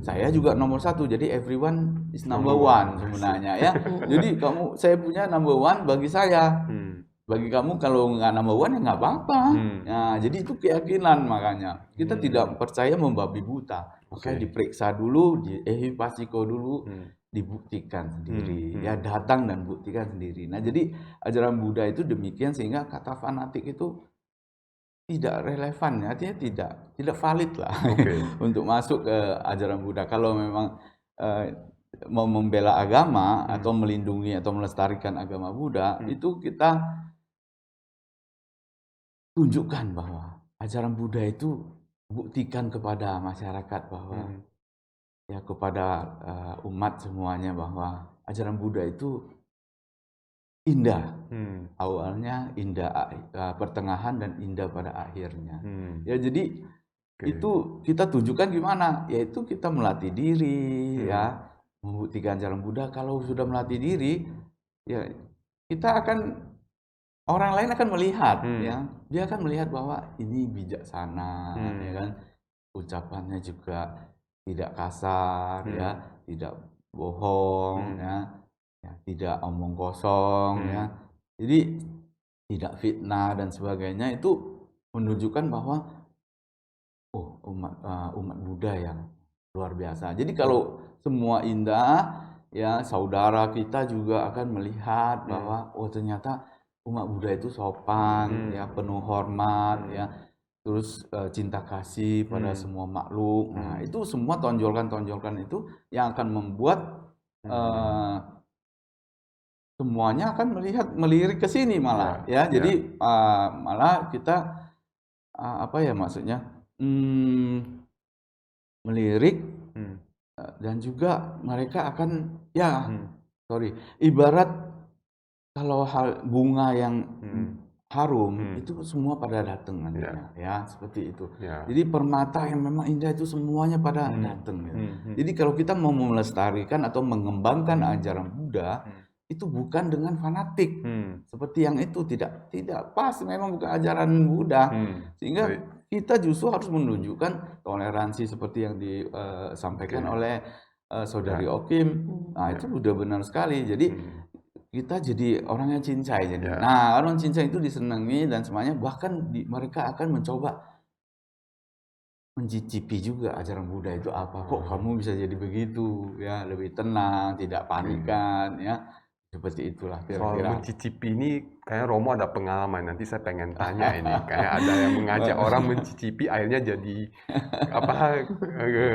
Saya juga nomor 1, jadi everyone is number one sebenarnya ya. Jadi saya punya number 1 bagi saya. Bagi kamu kalau nggak number 1 ya nggak apa-apa. Nah, jadi itu keyakinan, makanya kita tidak percaya membabi buta. Makanya diperiksa dulu, pasiko dulu, dibuktikan sendiri. Ya datang dan buktikan sendiri. Nah, jadi ajaran Buddha itu demikian sehingga kata fanatik itu tidak relevan, artinya tidak valid lah untuk masuk ke ajaran Buddha. Kalau memang mau membela agama atau melindungi atau melestarikan agama Buddha, itu kita tunjukkan bahwa ajaran Buddha itu buktikan kepada masyarakat bahwa ya kepada umat semuanya bahwa ajaran Buddha itu indah. Awalnya indah, pertengahan dan indah pada akhirnya. Ya, jadi itu kita tunjukkan gimana? Yaitu kita melatih diri, ya, membuktikan ajaran Buddha. Kalau sudah melatih diri, ya kita akan, orang lain akan melihat, ya, dia akan melihat bahwa ini bijaksana, ya kan, ucapannya juga tidak kasar, ya, tidak bohong, ya, tidak omong kosong, ya. Jadi tidak fitnah dan sebagainya. Itu menunjukkan bahwa umat Buddha yang luar biasa. Jadi kalau semua indah, ya, saudara kita juga akan melihat bahwa ternyata umat Buddha itu sopan, ya, penuh hormat, ya, terus cinta kasih pada semua makhluk. Nah, itu semua tonjolkan-tonjolkan itu yang akan membuat semuanya akan melirik ke sini malah, ya. Jadi malah kita apa ya maksudnya, melirik dan juga mereka akan ibarat kalau hal bunga yang harum itu semua pada datang nantinya, ya, seperti itu. Jadi permata yang memang indah itu semuanya pada datang, ya. Jadi kalau kita mau melestarikan atau mengembangkan ajaran Buddha, itu bukan dengan fanatik seperti yang itu, tidak pas, memang bukan ajaran Buddha. Sehingga kita justru harus menunjukkan toleransi seperti yang disampaikan oleh saudari Okim. Nah, itu sudah benar sekali. Jadi kita jadi orang yang cincai. Nah, orang cincai itu disenangi dan semuanya, bahkan mereka akan mencoba mencicipi juga ajaran Buddha itu apa. Kok kamu bisa jadi begitu, ya, lebih tenang, tidak panikan, ya. Seperti itulah Soal kira-kira. mencicipi ini kayak Romo ada pengalaman, nanti saya pengen tanya ini. Kayak ada yang mengajak orang mencicipi, akhirnya jadi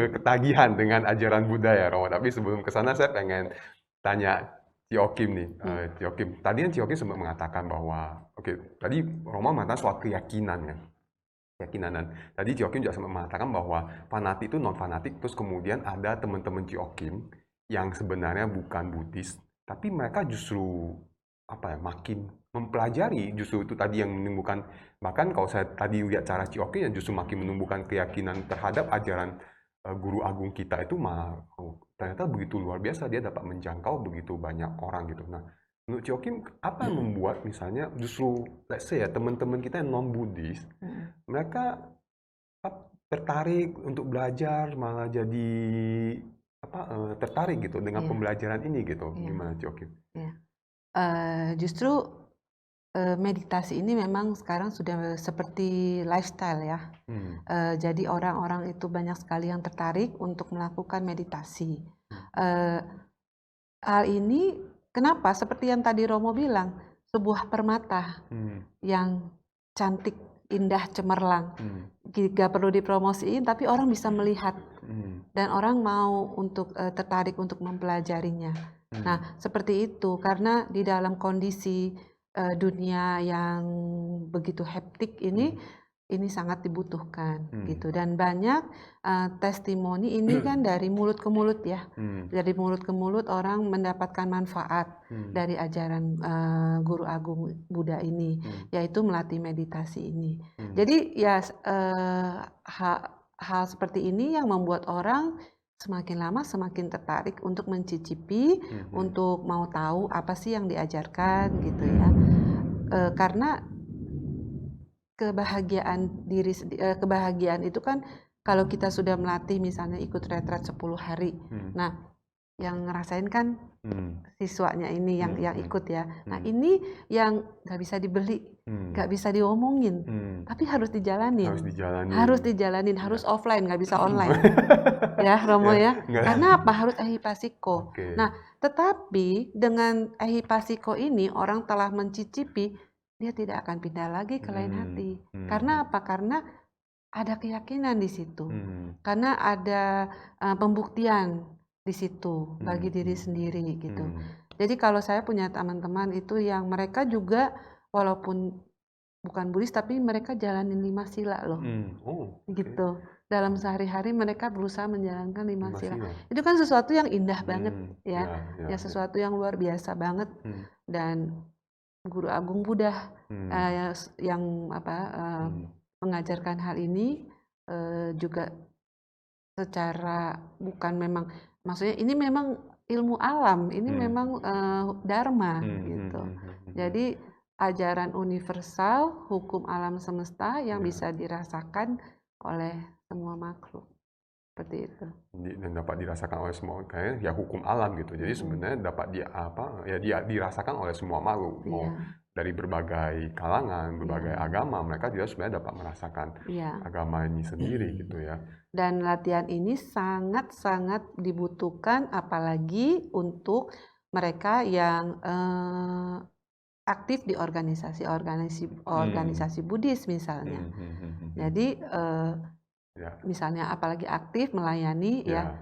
ketagihan dengan ajaran Buddha ya, Romo. Tapi sebelum ke sana saya pengen tanya Ciokim nih. Ciokim, tadi kan Ciokim sempat mengatakan bahwa tadi Romo mengatakan soal keyakinan ya. Keyakinan. Tadi Ciokim juga sempat mengatakan bahwa fanatik itu non fanatik, terus kemudian ada teman-teman Ciokim yang sebenarnya bukan Buddhis, tapi mereka justru makin mempelajari, justru itu tadi yang menumbuhkan, bahkan kalau saya tadi lihat cara Ciokim yang justru makin menumbuhkan keyakinan terhadap ajaran guru agung kita itu ternyata begitu luar biasa, dia dapat menjangkau begitu banyak orang gitu. Nah, menurut Ciokim, apa yang membuat misalnya justru let's say ya teman-teman kita yang non Buddhis, mereka tertarik untuk belajar, malah jadi tertarik gitu dengan pembelajaran ini gitu. Gimana Ciokim? Justru meditasi ini memang sekarang sudah seperti lifestyle ya. Jadi orang-orang itu banyak sekali yang tertarik untuk melakukan meditasi. Hal ini kenapa? Seperti yang tadi Romo bilang, sebuah permata yang cantik indah cemerlang, gak perlu dipromosiin, tapi orang bisa melihat dan orang mau untuk tertarik untuk mempelajarinya. Nah, seperti itu karena di dalam kondisi dunia yang begitu hektik ini sangat dibutuhkan gitu, dan banyak testimoni ini kan dari mulut ke mulut ya, dari mulut ke mulut orang mendapatkan manfaat dari ajaran Guru Agung Buddha ini, yaitu melatih meditasi ini. Jadi ya hal seperti ini yang membuat orang semakin lama semakin tertarik untuk mencicipi, untuk mau tahu apa sih yang diajarkan gitu ya, karena kebahagiaan itu kan kalau kita sudah melatih misalnya ikut retret 10 hari. Nah, yang ngerasain kan siswanya ini yang ikut ya. Nah, ini yang nggak bisa dibeli, nggak bisa diomongin, tapi harus dijalanin. Harus offline, nggak bisa online. Ya, Romo ya. Karena apa? Harus ehipasiko. Nah, tetapi dengan ehipasiko ini orang telah mencicipi, dia tidak akan pindah lagi ke lain hati. Karena apa? Karena ada keyakinan di situ. Karena ada pembuktian di situ bagi diri sendiri gitu. Jadi kalau saya punya teman-teman itu yang mereka juga walaupun bukan Buddhis tapi mereka jalanin 5 sila loh. Gitu. Dalam sehari-hari mereka berusaha menjalankan 5 sila. Itu kan sesuatu yang indah banget ya. Ya sesuatu yang luar biasa banget. Dan Guru Agung Buddha yang mengajarkan hal ini juga secara bukan memang, maksudnya ini memang ilmu alam, ini memang dharma gitu. Jadi ajaran universal, hukum alam semesta yang bisa dirasakan oleh semua makhluk. Seperti itu. Dan dapat dirasakan oleh semua, kayak ya hukum alam gitu. Jadi sebenarnya dapat dirasakan oleh semua makhluk, mau dari berbagai kalangan, berbagai agama, mereka juga sebenarnya dapat merasakan agama ini sendiri gitu ya. Dan latihan ini sangat-sangat dibutuhkan, apalagi untuk mereka yang aktif di organisasi Buddhis misalnya. Jadi misalnya apalagi aktif melayani ya,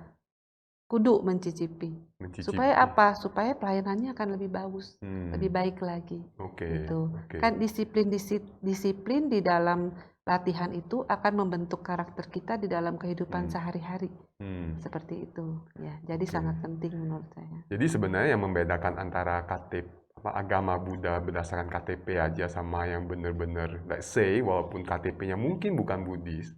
kudu mencicipi. Supaya apa? Supaya pelayanannya akan lebih bagus, lebih baik lagi. Gitu. Kan disiplin di dalam latihan itu akan membentuk karakter kita di dalam kehidupan sehari-hari. Seperti itu ya. Jadi sangat penting menurut saya. Jadi sebenarnya yang membedakan antara agama Buddha berdasarkan KTP aja sama yang benar-benar, let's say, walaupun KTP-nya mungkin bukan Buddhis,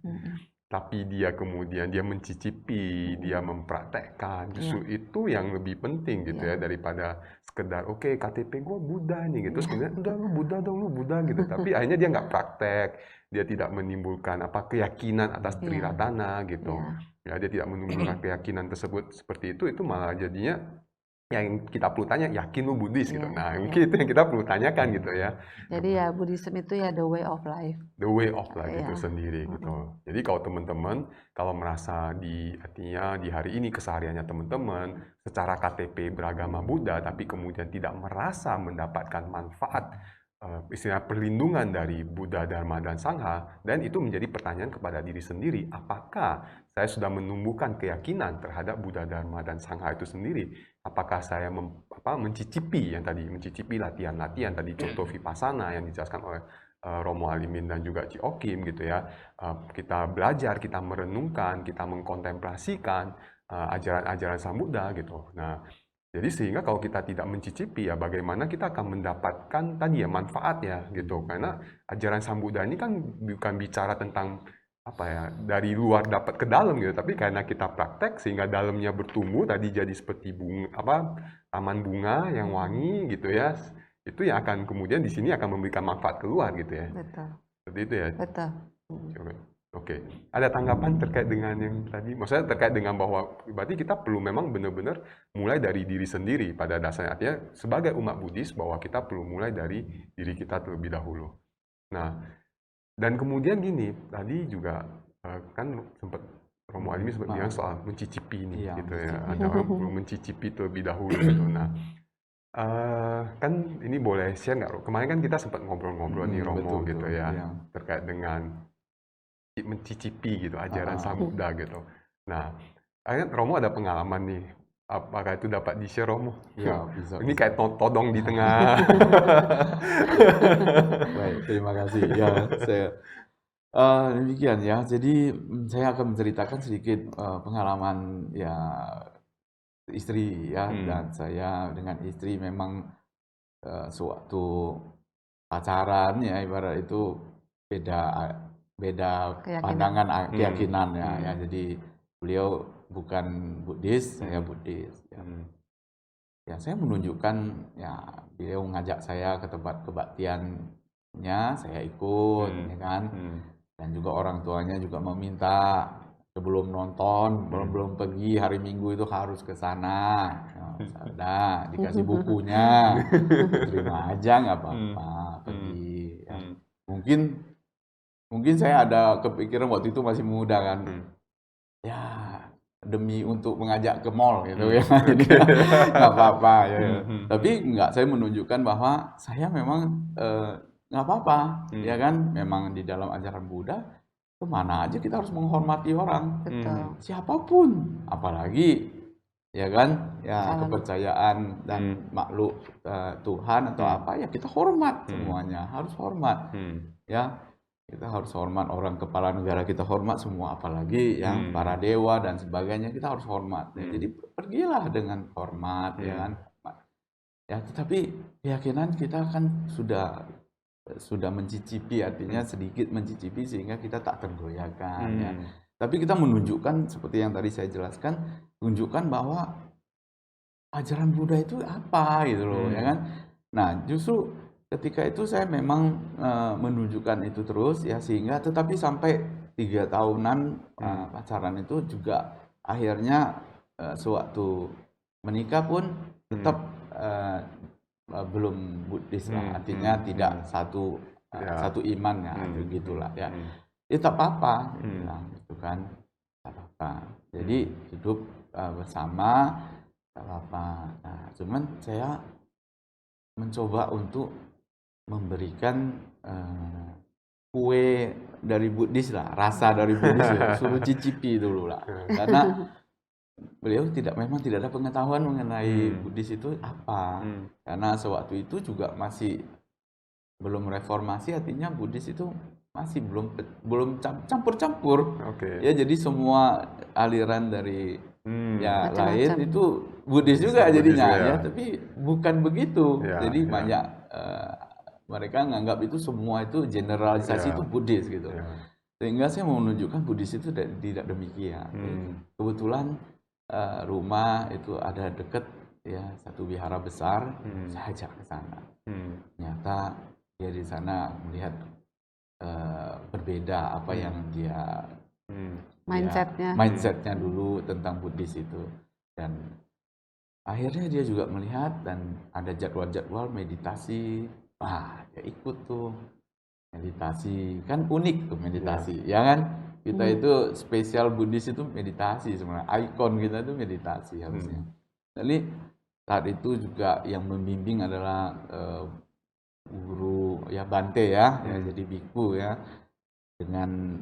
tapi dia kemudian dia mencicipi, dia mempraktekkan, justru itu yang lebih penting gitu ya, daripada sekedar oke, KTP gue Buddha nih gitu, sebenarnya udah lu Buddha dong, lu Buddha gitu, tapi akhirnya dia nggak praktek, dia tidak menimbulkan keyakinan atas Triratana gitu, ya dia tidak menimbulkan keyakinan tersebut seperti itu malah jadinya yang kita perlu tanya, yakin lu Buddhis gitu. Nah, mungkin itu yang kita perlu tanyakan gitu ya. Jadi ya Buddhism itu ya the way of life. The way of life itu sendiri gitu. Jadi kalau teman-teman kalau merasa artinya di hari ini kesehariannya teman-teman secara KTP beragama Buddha tapi kemudian tidak merasa mendapatkan manfaat istilah perlindungan dari Buddha, Dharma, dan Sangha, dan itu menjadi pertanyaan kepada diri sendiri, apakah saya sudah menumbuhkan keyakinan terhadap Buddha, Dharma, dan Sangha itu sendiri? Apakah saya mencicipi yang tadi, mencicipi latihan-latihan tadi, contoh Vipassana yang dijelaskan oleh Romo Alimin dan juga Ci Okim gitu ya. Kita belajar, kita merenungkan, kita mengkontemplasikan ajaran-ajaran Sang Buddha gitu. Nah, jadi sehingga kalau kita tidak mencicipi ya bagaimana kita akan mendapatkan tadi ya manfaat ya gitu. Karena ajaran Sang Buddha ini kan bukan bicara tentang dari luar dapat ke dalam gitu, tapi karena kita praktek sehingga dalamnya bertumbuh tadi jadi seperti taman bunga yang wangi gitu ya. Itu yang akan kemudian di sini akan memberikan manfaat keluar gitu ya. Betul. Seperti itu ya. Betul. Oke. Ada tanggapan terkait dengan yang tadi? Maksudnya terkait dengan bahwa berarti kita perlu memang benar-benar mulai dari diri sendiri pada dasarnya. Artinya sebagai umat Buddhis bahwa kita perlu mulai dari diri kita terlebih dahulu. Nah, dan kemudian gini, tadi juga kan sempat Romo Alimin sempat bilang soal mencicipi ini gitu ya. Ada orang perlu mencicipi terlebih dahulu gitu. Nah, Kan ini boleh share nggak, Ro? Kemarin kan kita sempat ngobrol-ngobrol nih Romo Betul, gitu betul. ya, Ya. terkait dengan mencicipi gitu ajaran Sang Ah, Buddha gitu. Nah, kan Romo ada pengalaman nih, apakah itu dapat di-share Romo? ya, bisa, Ini bisa. kayak todong di tengah. Baik, terima kasih. Ya, saya demikian ya. Jadi saya akan menceritakan sedikit pengalaman ya istri ya, dan saya dengan istri memang sewaktu pacaran ya ibarat itu beda beda Keyakinan. pandangan keyakinan ya. Hmm. Ya, jadi beliau bukan Buddhis, saya Buddhis. Ya. Ya, saya menunjukkan ya beliau mengajak saya ke tempat kebaktiannya, saya ikut, ya kan. Dan juga orang tuanya juga meminta sebelum nonton, belum pergi hari Minggu itu harus ke sana. Ya, udah dikasih bukunya, terima aja nggak apa-apa, pergi. Ya. Mungkin saya ada kepikiran waktu itu masih muda kan. Ya, demi untuk mengajak ke mall gitu ya, jadi nggak apa-apa ya. Tapi nggak, saya menunjukkan bahwa saya memang nggak apa-apa, ya kan. Memang di dalam ajaran Buddha kemana aja kita harus menghormati orang, Betul. siapapun, apalagi ya kan, ya Calon. kepercayaan dan makhluk Tuhan atau apa ya kita hormat semuanya, harus hormat ya. Kita harus hormat orang kepala negara, kita hormat semua, apalagi yang para dewa dan sebagainya kita harus hormat. Ya, jadi pergilah dengan hormat, ya kan. Ya, tetapi keyakinan kita kan sudah mencicipi, artinya sedikit mencicipi sehingga kita tak tergoyahkan. Ya. Tapi kita menunjukkan seperti yang tadi saya jelaskan, tunjukkan bahwa ajaran Buddha itu apa gitu loh, ya kan. Nah, justru ketika itu saya memang menunjukkan itu terus ya, sehingga tetapi sampai 3 tahunan pacaran itu juga akhirnya sewaktu menikah pun tetap belum Buddhis lah, artinya tidak satu iman ya, begitulah ya. Ya tak apa-apa, gitu kan, tak apa-apa. Jadi hidup bersama, tak apa. Nah, cuman saya mencoba untuk memberikan kue dari Buddhis lah, rasa dari Buddhis ya, suruh cicipi dulu lah. Karena beliau memang tidak ada pengetahuan mengenai Buddhis itu apa. Karena sewaktu itu juga masih belum reformasi, artinya Buddhis itu masih belum campur-campur. Oke. Ya, jadi semua aliran dari ya lain Macam-macam. itu Buddhis juga Buddhis jadinya juga ya. ya, tapi bukan begitu. Ya, Jadi ya. banyak mereka menganggap itu semua itu generalisasi Ya. itu Buddhis gitu. Ya. Sehingga saya mau menunjukkan Buddhis itu tidak demikian. Kebetulan rumah itu ada dekat ya satu wihara besar, saya ajak ke sana. Ternyata dia di sana melihat berbeda apa yang dia mindsetnya dulu tentang Buddhis itu, dan akhirnya dia juga melihat dan ada jadwal-jadwal meditasi. Dia ikut tuh meditasi, kan unik tuh meditasi, ya kan. Kita itu spesial Buddhis itu meditasi sebenarnya, ikon kita itu meditasi harusnya. Jadi saat itu juga yang membimbing adalah guru ya Bante ya, jadi biku ya, dengan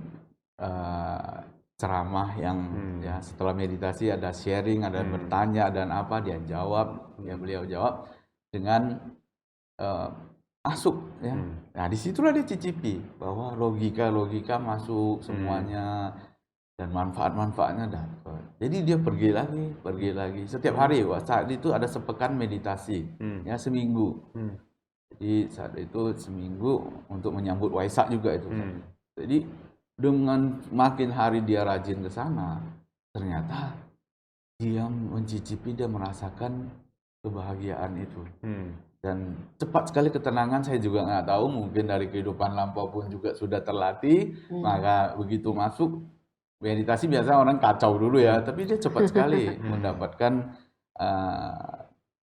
ceramah yang ya setelah meditasi ada sharing, ada bertanya dan apa, dia jawab, ya beliau jawab dengan masuk ya. Nah, disitulah dia cicipi bahwa logika masuk semuanya dan manfaat-manfaatnya dapat. Jadi dia pergi lagi setiap hari. Saat itu ada sepekan meditasi ya, seminggu. Jadi saat itu seminggu untuk menyambut Waisak juga itu. Jadi dengan makin hari dia rajin ke sana, ternyata dia mencicipi, dia merasakan kebahagiaan itu. Dan cepat sekali ketenangan, saya juga nggak tahu, mungkin dari kehidupan lampau pun juga sudah terlatih. Maka begitu masuk meditasi biasa orang kacau dulu ya, tapi dia cepat sekali mendapatkan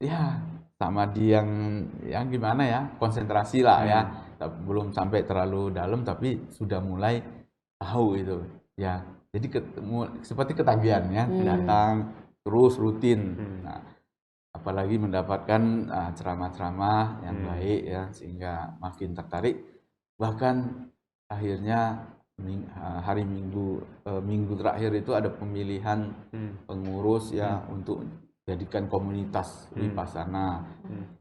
ya sama dia yang gimana ya, konsentrasi lah ya. Belum sampai terlalu dalam tapi sudah mulai tahu itu ya. Jadi ketemu seperti ketagihan ya, datang terus rutin. Nah, apalagi mendapatkan ceramah-ceramah yang baik ya, sehingga makin tertarik. Bahkan akhirnya hari Minggu terakhir itu ada pemilihan pengurus ya untuk jadikan komunitas Vipassana.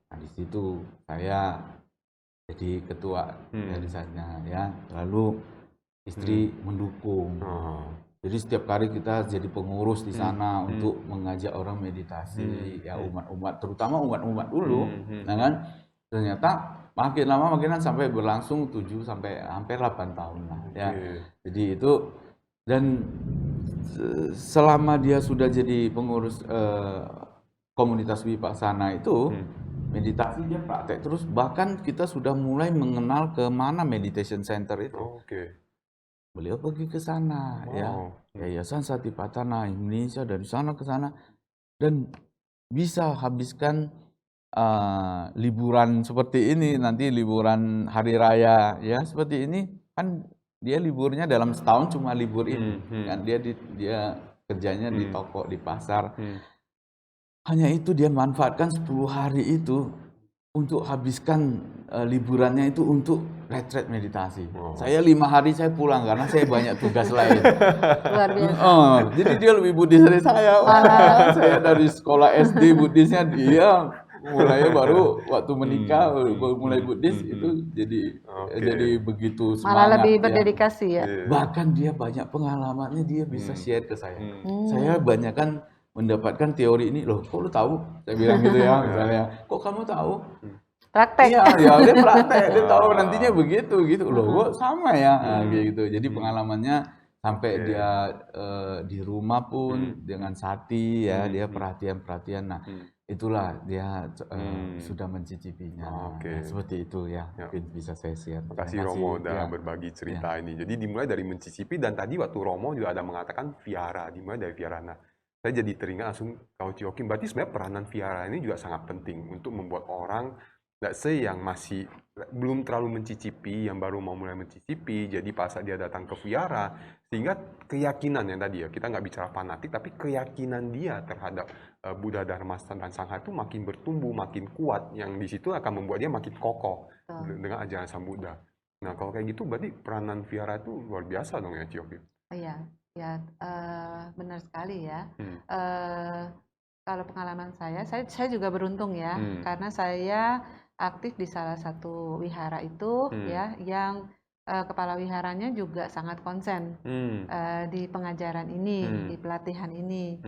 Nah, di situ saya jadi ketua dari sana ya. Lalu istri mendukung. Jadi setiap kali kita jadi pengurus di sana untuk mengajak orang meditasi, ya umat-umat, terutama umat-umat dulu, nah kan ternyata makin lama makin sampai berlangsung 7 sampai hampir 8 tahun lah ya. Jadi itu, dan selama dia sudah jadi pengurus komunitas Vipassana itu, meditasi dia praktek terus, bahkan kita sudah mulai mengenal ke mana meditation center itu. Beliau pergi ke sana ya, Yayasan Satipatthana Indonesia, dari sana ke sana, dan bisa habiskan liburan seperti ini, nanti liburan hari raya ya seperti ini kan, dia liburnya dalam setahun cuma libur ini kan, dia kerjanya di toko, di pasar, hanya itu dia manfaatkan 10 hari itu untuk habiskan liburannya itu untuk retreat meditasi. Saya 5 hari saya pulang karena saya banyak tugas lain. Luar biasa. Jadi dia lebih Buddhis dari saya. Saya dari sekolah SD Buddhisnya, dia mulai baru waktu menikah mulai Buddhis itu jadi begitu semangat. Malah lebih berdedikasi ya. Bahkan dia banyak pengalamannya, dia bisa share ke saya. Saya banyak kan mendapatkan teori ini, loh kok lu tahu? Saya bilang gitu ya, misalnya, kok kamu tahu? Praktek. Iya, ya dia praktek, dia tahu nantinya begitu gitu. Loh kok sama ya, gitu. Jadi pengalamannya sampai dia di rumah pun dengan sati ya, dia perhatian-perhatian. Nah, itulah dia sudah mencicipinya. Nah, seperti itu ya, mungkin bisa saya share. Terima kasih Romo udah berbagi cerita ini. Jadi dimulai dari mencicipi, dan tadi waktu Romo juga ada mengatakan vihara, dimulai dari vihara. Nah, saya jadi teringat langsung kalau Chiokin, berarti sebenarnya peranan vihara ini juga sangat penting untuk membuat orang, let's say yang masih belum terlalu mencicipi, yang baru mau mulai mencicipi, jadi pas dia datang ke vihara, sehingga keyakinan yang tadi ya, kita nggak bicara fanatik, tapi keyakinan dia terhadap Buddha, Dharma, dan Sangha itu makin bertumbuh, makin kuat, yang di situ akan membuat dia makin kokoh dengan ajaran Sang Buddha. Nah, kalau kayak gitu berarti peranan vihara itu luar biasa dong ya, Chiokin? Iya, ya benar sekali ya. Kalau pengalaman saya juga beruntung ya, karena saya aktif di salah satu wihara itu ya, yang kepala wiharanya juga sangat konsen di pengajaran ini, di pelatihan ini.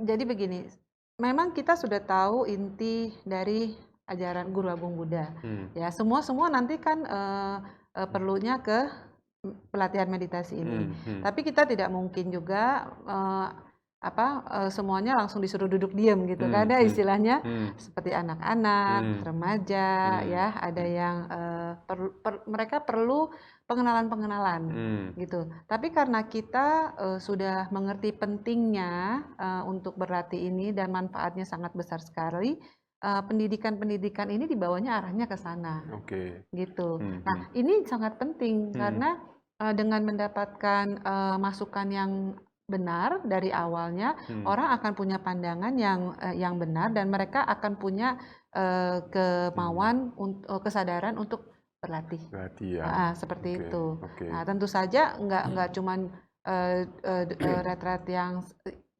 Jadi begini, memang kita sudah tahu inti dari ajaran Guru Agung Buddha. Ya, semua nanti kan perlunya ke pelatihan meditasi ini. Tapi kita tidak mungkin juga semuanya langsung disuruh duduk diam gitu kan, ada istilahnya seperti anak-anak, remaja ya, ada yang mereka perlu pengenalan gitu. Tapi karena kita sudah mengerti pentingnya untuk berlatih ini dan manfaatnya sangat besar sekali, pendidikan ini dibawanya arahnya ke sana, gitu. Nah, ini sangat penting karena dengan mendapatkan masukan yang benar dari awalnya, orang akan punya pandangan yang benar, dan mereka akan punya kemauan, kesadaran untuk berlatih. Seperti itu. Nah, tentu saja nggak cuman retret yang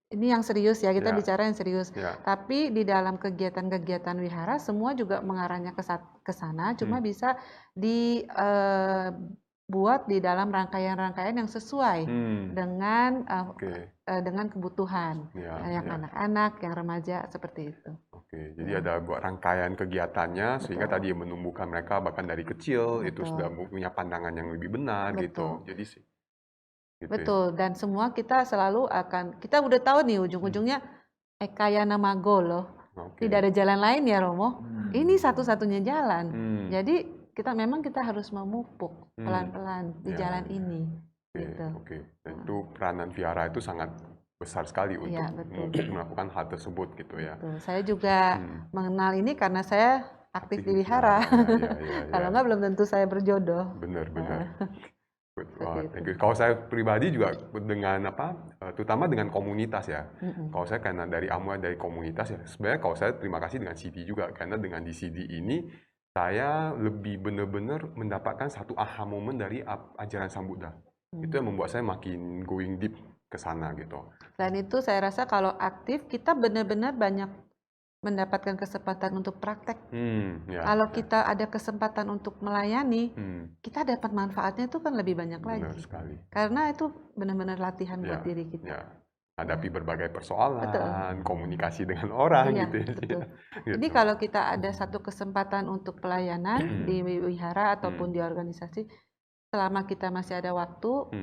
ini yang serius ya, kita bicara yang serius. Tapi di dalam kegiatan-kegiatan wihara semua juga mengarahnya ke sana, cuma bisa dibuat di dalam rangkaian-rangkaian yang sesuai dengan kebutuhan yang anak-anak, yang remaja, seperti itu. Jadi ada buat rangkaian kegiatannya sehingga tadi menumbuhkan mereka bahkan dari kecil itu sudah punya pandangan yang lebih benar gitu. Jadi sih. Betul, dan semua kita selalu kita udah tahu nih ujung-ujungnya Ekaya Namago loh. Tidak ada jalan lain ya Romo. Ini satu-satunya jalan. Jadi memang kita harus memupuk pelan-pelan di jalan ini. Gitu. Dan itu peranan vihara itu sangat besar sekali untuk melakukan hal tersebut gitu ya. Betul. Saya juga mengenal ini karena saya aktif di wihara. Kalau enggak belum tentu saya berjodoh. Benar. seperti Wah, itu. thank you. Kalau saya pribadi juga dengan terutama dengan komunitas ya. Kalau saya karena dari komunitas ya. Sebenarnya kalau saya terima kasih dengan CD juga karena dengan di CD ini saya lebih benar-benar mendapatkan satu aha moment dari ajaran Sang Buddha. Itu yang membuat saya makin going deep ke sana gitu. Dan itu saya rasa kalau aktif kita benar-benar banyak mendapatkan kesempatan untuk praktek. Ya, Kalau ya. kita ada kesempatan untuk melayani, kita dapat manfaatnya itu kan lebih banyak Benar lagi. sekali. Karena itu benar-benar latihan buat Ya, diri kita. ya. Hadapi berbagai Betul. persoalan, komunikasi dengan orang Iya, gitu ya. betul. Gitu. Jadi kalau kita ada satu kesempatan untuk pelayanan di wihara ataupun di organisasi, selama kita masih ada waktu,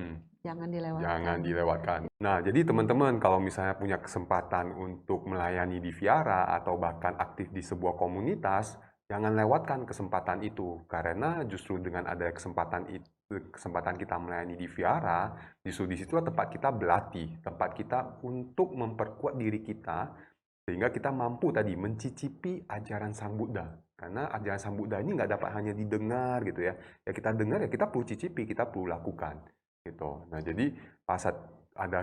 jangan dilewatkan. Jangan dilewatkan. Nah, jadi teman-teman kalau misalnya punya kesempatan untuk melayani di vihara atau bahkan aktif di sebuah komunitas, jangan lewatkan kesempatan itu. Karena justru dengan ada kesempatan kita melayani di vihara, justru di situ tempat kita berlatih, tempat kita untuk memperkuat diri kita sehingga kita mampu tadi mencicipi ajaran Sang Buddha. Karena ajaran Sang Buddha ini nggak dapat hanya didengar gitu ya. Ya kita dengar ya kita perlu cicipi, kita perlu lakukan gitu. Nah, jadi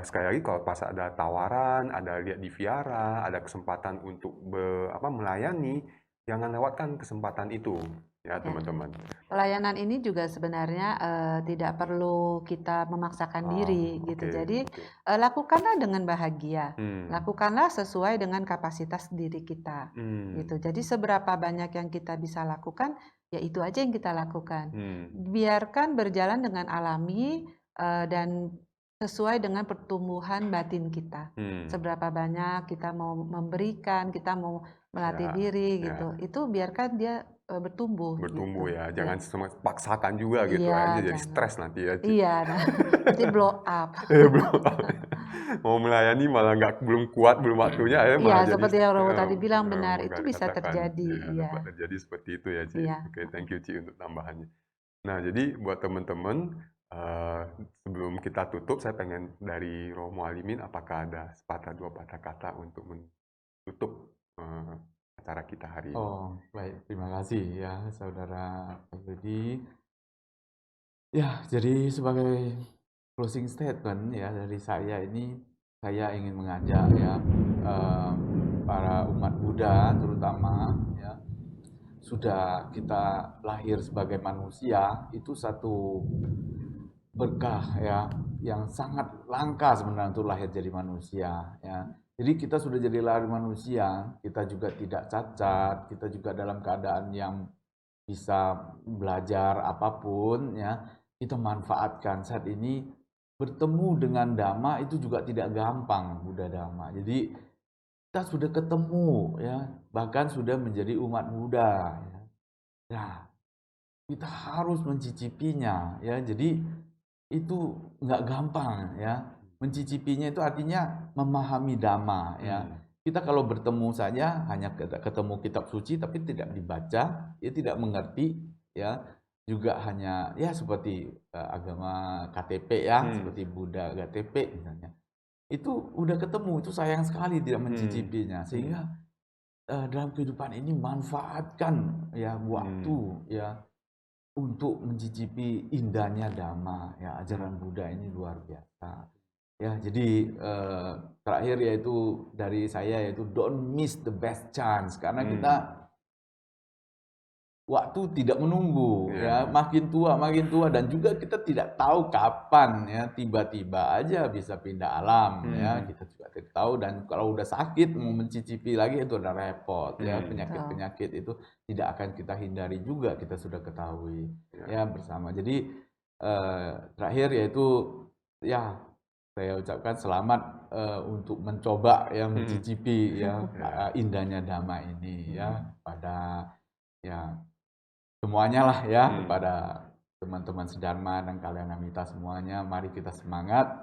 sekali lagi kalau pas ada tawaran, ada lihat di vihara, ada kesempatan untuk melayani, jangan lewatkan kesempatan itu ya teman-teman. Pelayanan ini juga sebenarnya tidak perlu kita memaksakan diri gitu. Jadi lakukanlah dengan bahagia, lakukanlah sesuai dengan kapasitas diri kita gitu. Jadi seberapa banyak yang kita bisa lakukan, ya itu aja yang kita lakukan. Biarkan berjalan dengan alami dan sesuai dengan pertumbuhan batin kita. Seberapa banyak kita mau memberikan, kita mau melatih diri gitu. Itu biarkan dia bertumbuh gitu. Ya, jangan paksakan juga gitu aja jadi stres nanti ya. Iya, nanti blow up. Blow up. Mau melayani malah belum kuat, belum waktunya akhirnya malah jadi seperti yang Romo tadi bilang benar, itu bisa terjadi. Dapat terjadi seperti itu ya, Ci. Oke, thank you Ci untuk tambahannya. Nah, jadi buat teman-teman sebelum kita tutup, saya pengen dari Romo Alimin, apakah ada dua patah kata untuk menutup acara kita hari ini? Oh, baik. Terima kasih ya, Saudara Budi. Ya, jadi sebagai closing statement ya dari saya ini, saya ingin mengajak ya para umat Buddha terutama ya, sudah kita lahir sebagai manusia itu satu berkah ya yang sangat langka sebenarnya untuk lahir jadi manusia ya. Jadi kita sudah jadi lahir manusia, kita juga tidak cacat, kita juga dalam keadaan yang bisa belajar apapun ya, kita manfaatkan. Saat ini bertemu dengan Dhamma itu juga tidak gampang, Buddha Dhamma. Jadi kita sudah ketemu ya, bahkan sudah menjadi umat Buddha ya. Nah, kita harus mencicipinya ya. Jadi itu nggak gampang ya. Mencicipinya itu artinya memahami Dhamma ya. Kita kalau bertemu saja hanya ketemu kitab suci tapi tidak dibaca, ya tidak mengerti ya. Juga hanya ya seperti agama KTP ya, seperti Buddha KTP misalnya. Itu udah ketemu, itu sayang sekali tidak mencicipinya. Sehingga dalam kehidupan ini manfaatkan ya waktu ya untuk mencicipi indahnya Dhamma ya, ajaran Buddha ini luar biasa. Ya, jadi terakhir yaitu dari saya yaitu don't miss the best chance karena kita waktu tidak menunggu ya, makin tua dan juga kita tidak tahu kapan ya, tiba-tiba aja bisa pindah alam ya, kita juga tidak tahu. Dan kalau udah sakit mau mencicipi lagi itu udah repot ya, penyakit-penyakit itu tidak akan kita hindari juga, kita sudah ketahui ya bersama. Jadi terakhir yaitu ya saya ucapkan selamat untuk mencoba ya, mencicipi ya indahnya Dhamma ini ya pada ya semuanya lah ya, kepada teman-teman sedharma dan kalian amita semuanya, mari kita semangat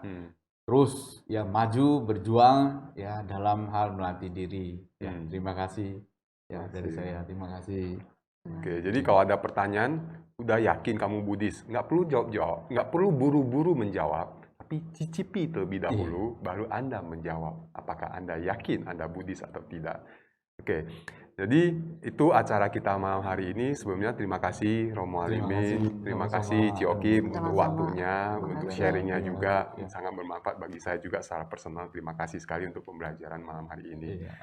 terus ya, maju berjuang ya dalam hal melatih diri ya. Terima kasih ya dari saya, terima kasih. Oke, jadi kalau ada pertanyaan, udah yakin kamu Buddhis, nggak perlu jawab-jawab, nggak perlu buru-buru menjawab, tapi cicipi terlebih dahulu, baru Anda menjawab apakah Anda yakin Anda Buddhis atau tidak. Oke, jadi itu acara kita malam hari ini. Sebelumnya terima kasih Romo Terima Alimin, kasih terima sama-sama, kasih Cioki Romo. untuk Sama-sama. waktunya, Terima untuk kasih. sharingnya Terima juga kasih. Ya. sangat bermanfaat bagi saya juga secara personal. Terima kasih sekali untuk pembelajaran malam hari ini. Iya.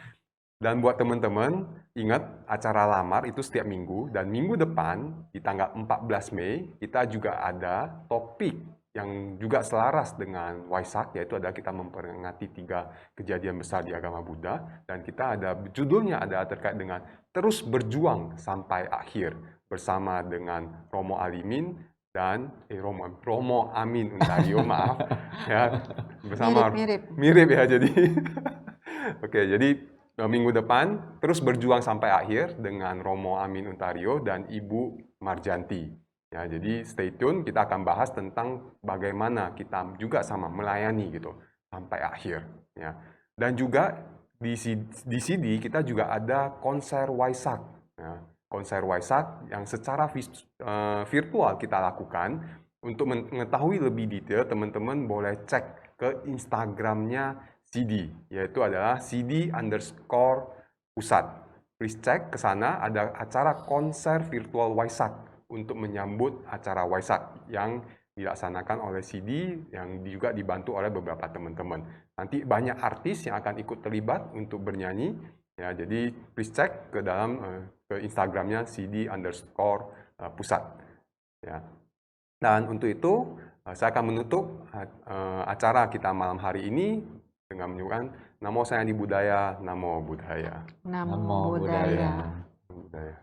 Dan buat teman-teman, ingat acara lamar itu setiap minggu, dan minggu depan di tanggal 14 Mei kita juga ada topik yang juga selaras dengan Waisak, yaitu adalah kita memperingati 3 kejadian besar di agama Buddha, dan kita ada judulnya ada terkait dengan terus berjuang sampai akhir bersama dengan Romo Alimin dan Romo Amin Untario, maaf ya, bersama Mirip-mirip. mirip ya jadi. Oke, jadi minggu depan terus berjuang sampai akhir dengan Romo Amin Untario dan Ibu Marjanti. Ya, jadi stay tune, kita akan bahas tentang bagaimana kita juga sama melayani gitu sampai akhir. Ya. Dan juga di CD kita juga ada konser Waisak. Ya. Konser Waisak yang secara virtual kita lakukan. Untuk mengetahui lebih detail, teman-teman boleh cek ke Instagramnya CD, yaitu adalah CD_pusat. Please cek ke sana, ada acara konser virtual Waisak untuk menyambut acara Waisak yang dilaksanakan oleh CD yang juga dibantu oleh beberapa teman-teman. Nanti banyak artis yang akan ikut terlibat untuk bernyanyi. Ya, jadi please cek ke dalam ke Instagramnya CD_pusat. Ya. Dan untuk itu saya akan menutup acara kita malam hari ini dengan menyebutkan Namo Sayang di Budaya, Namo Buddhaya. Namo Namo Buddhaya. Buddhaya. Budaya.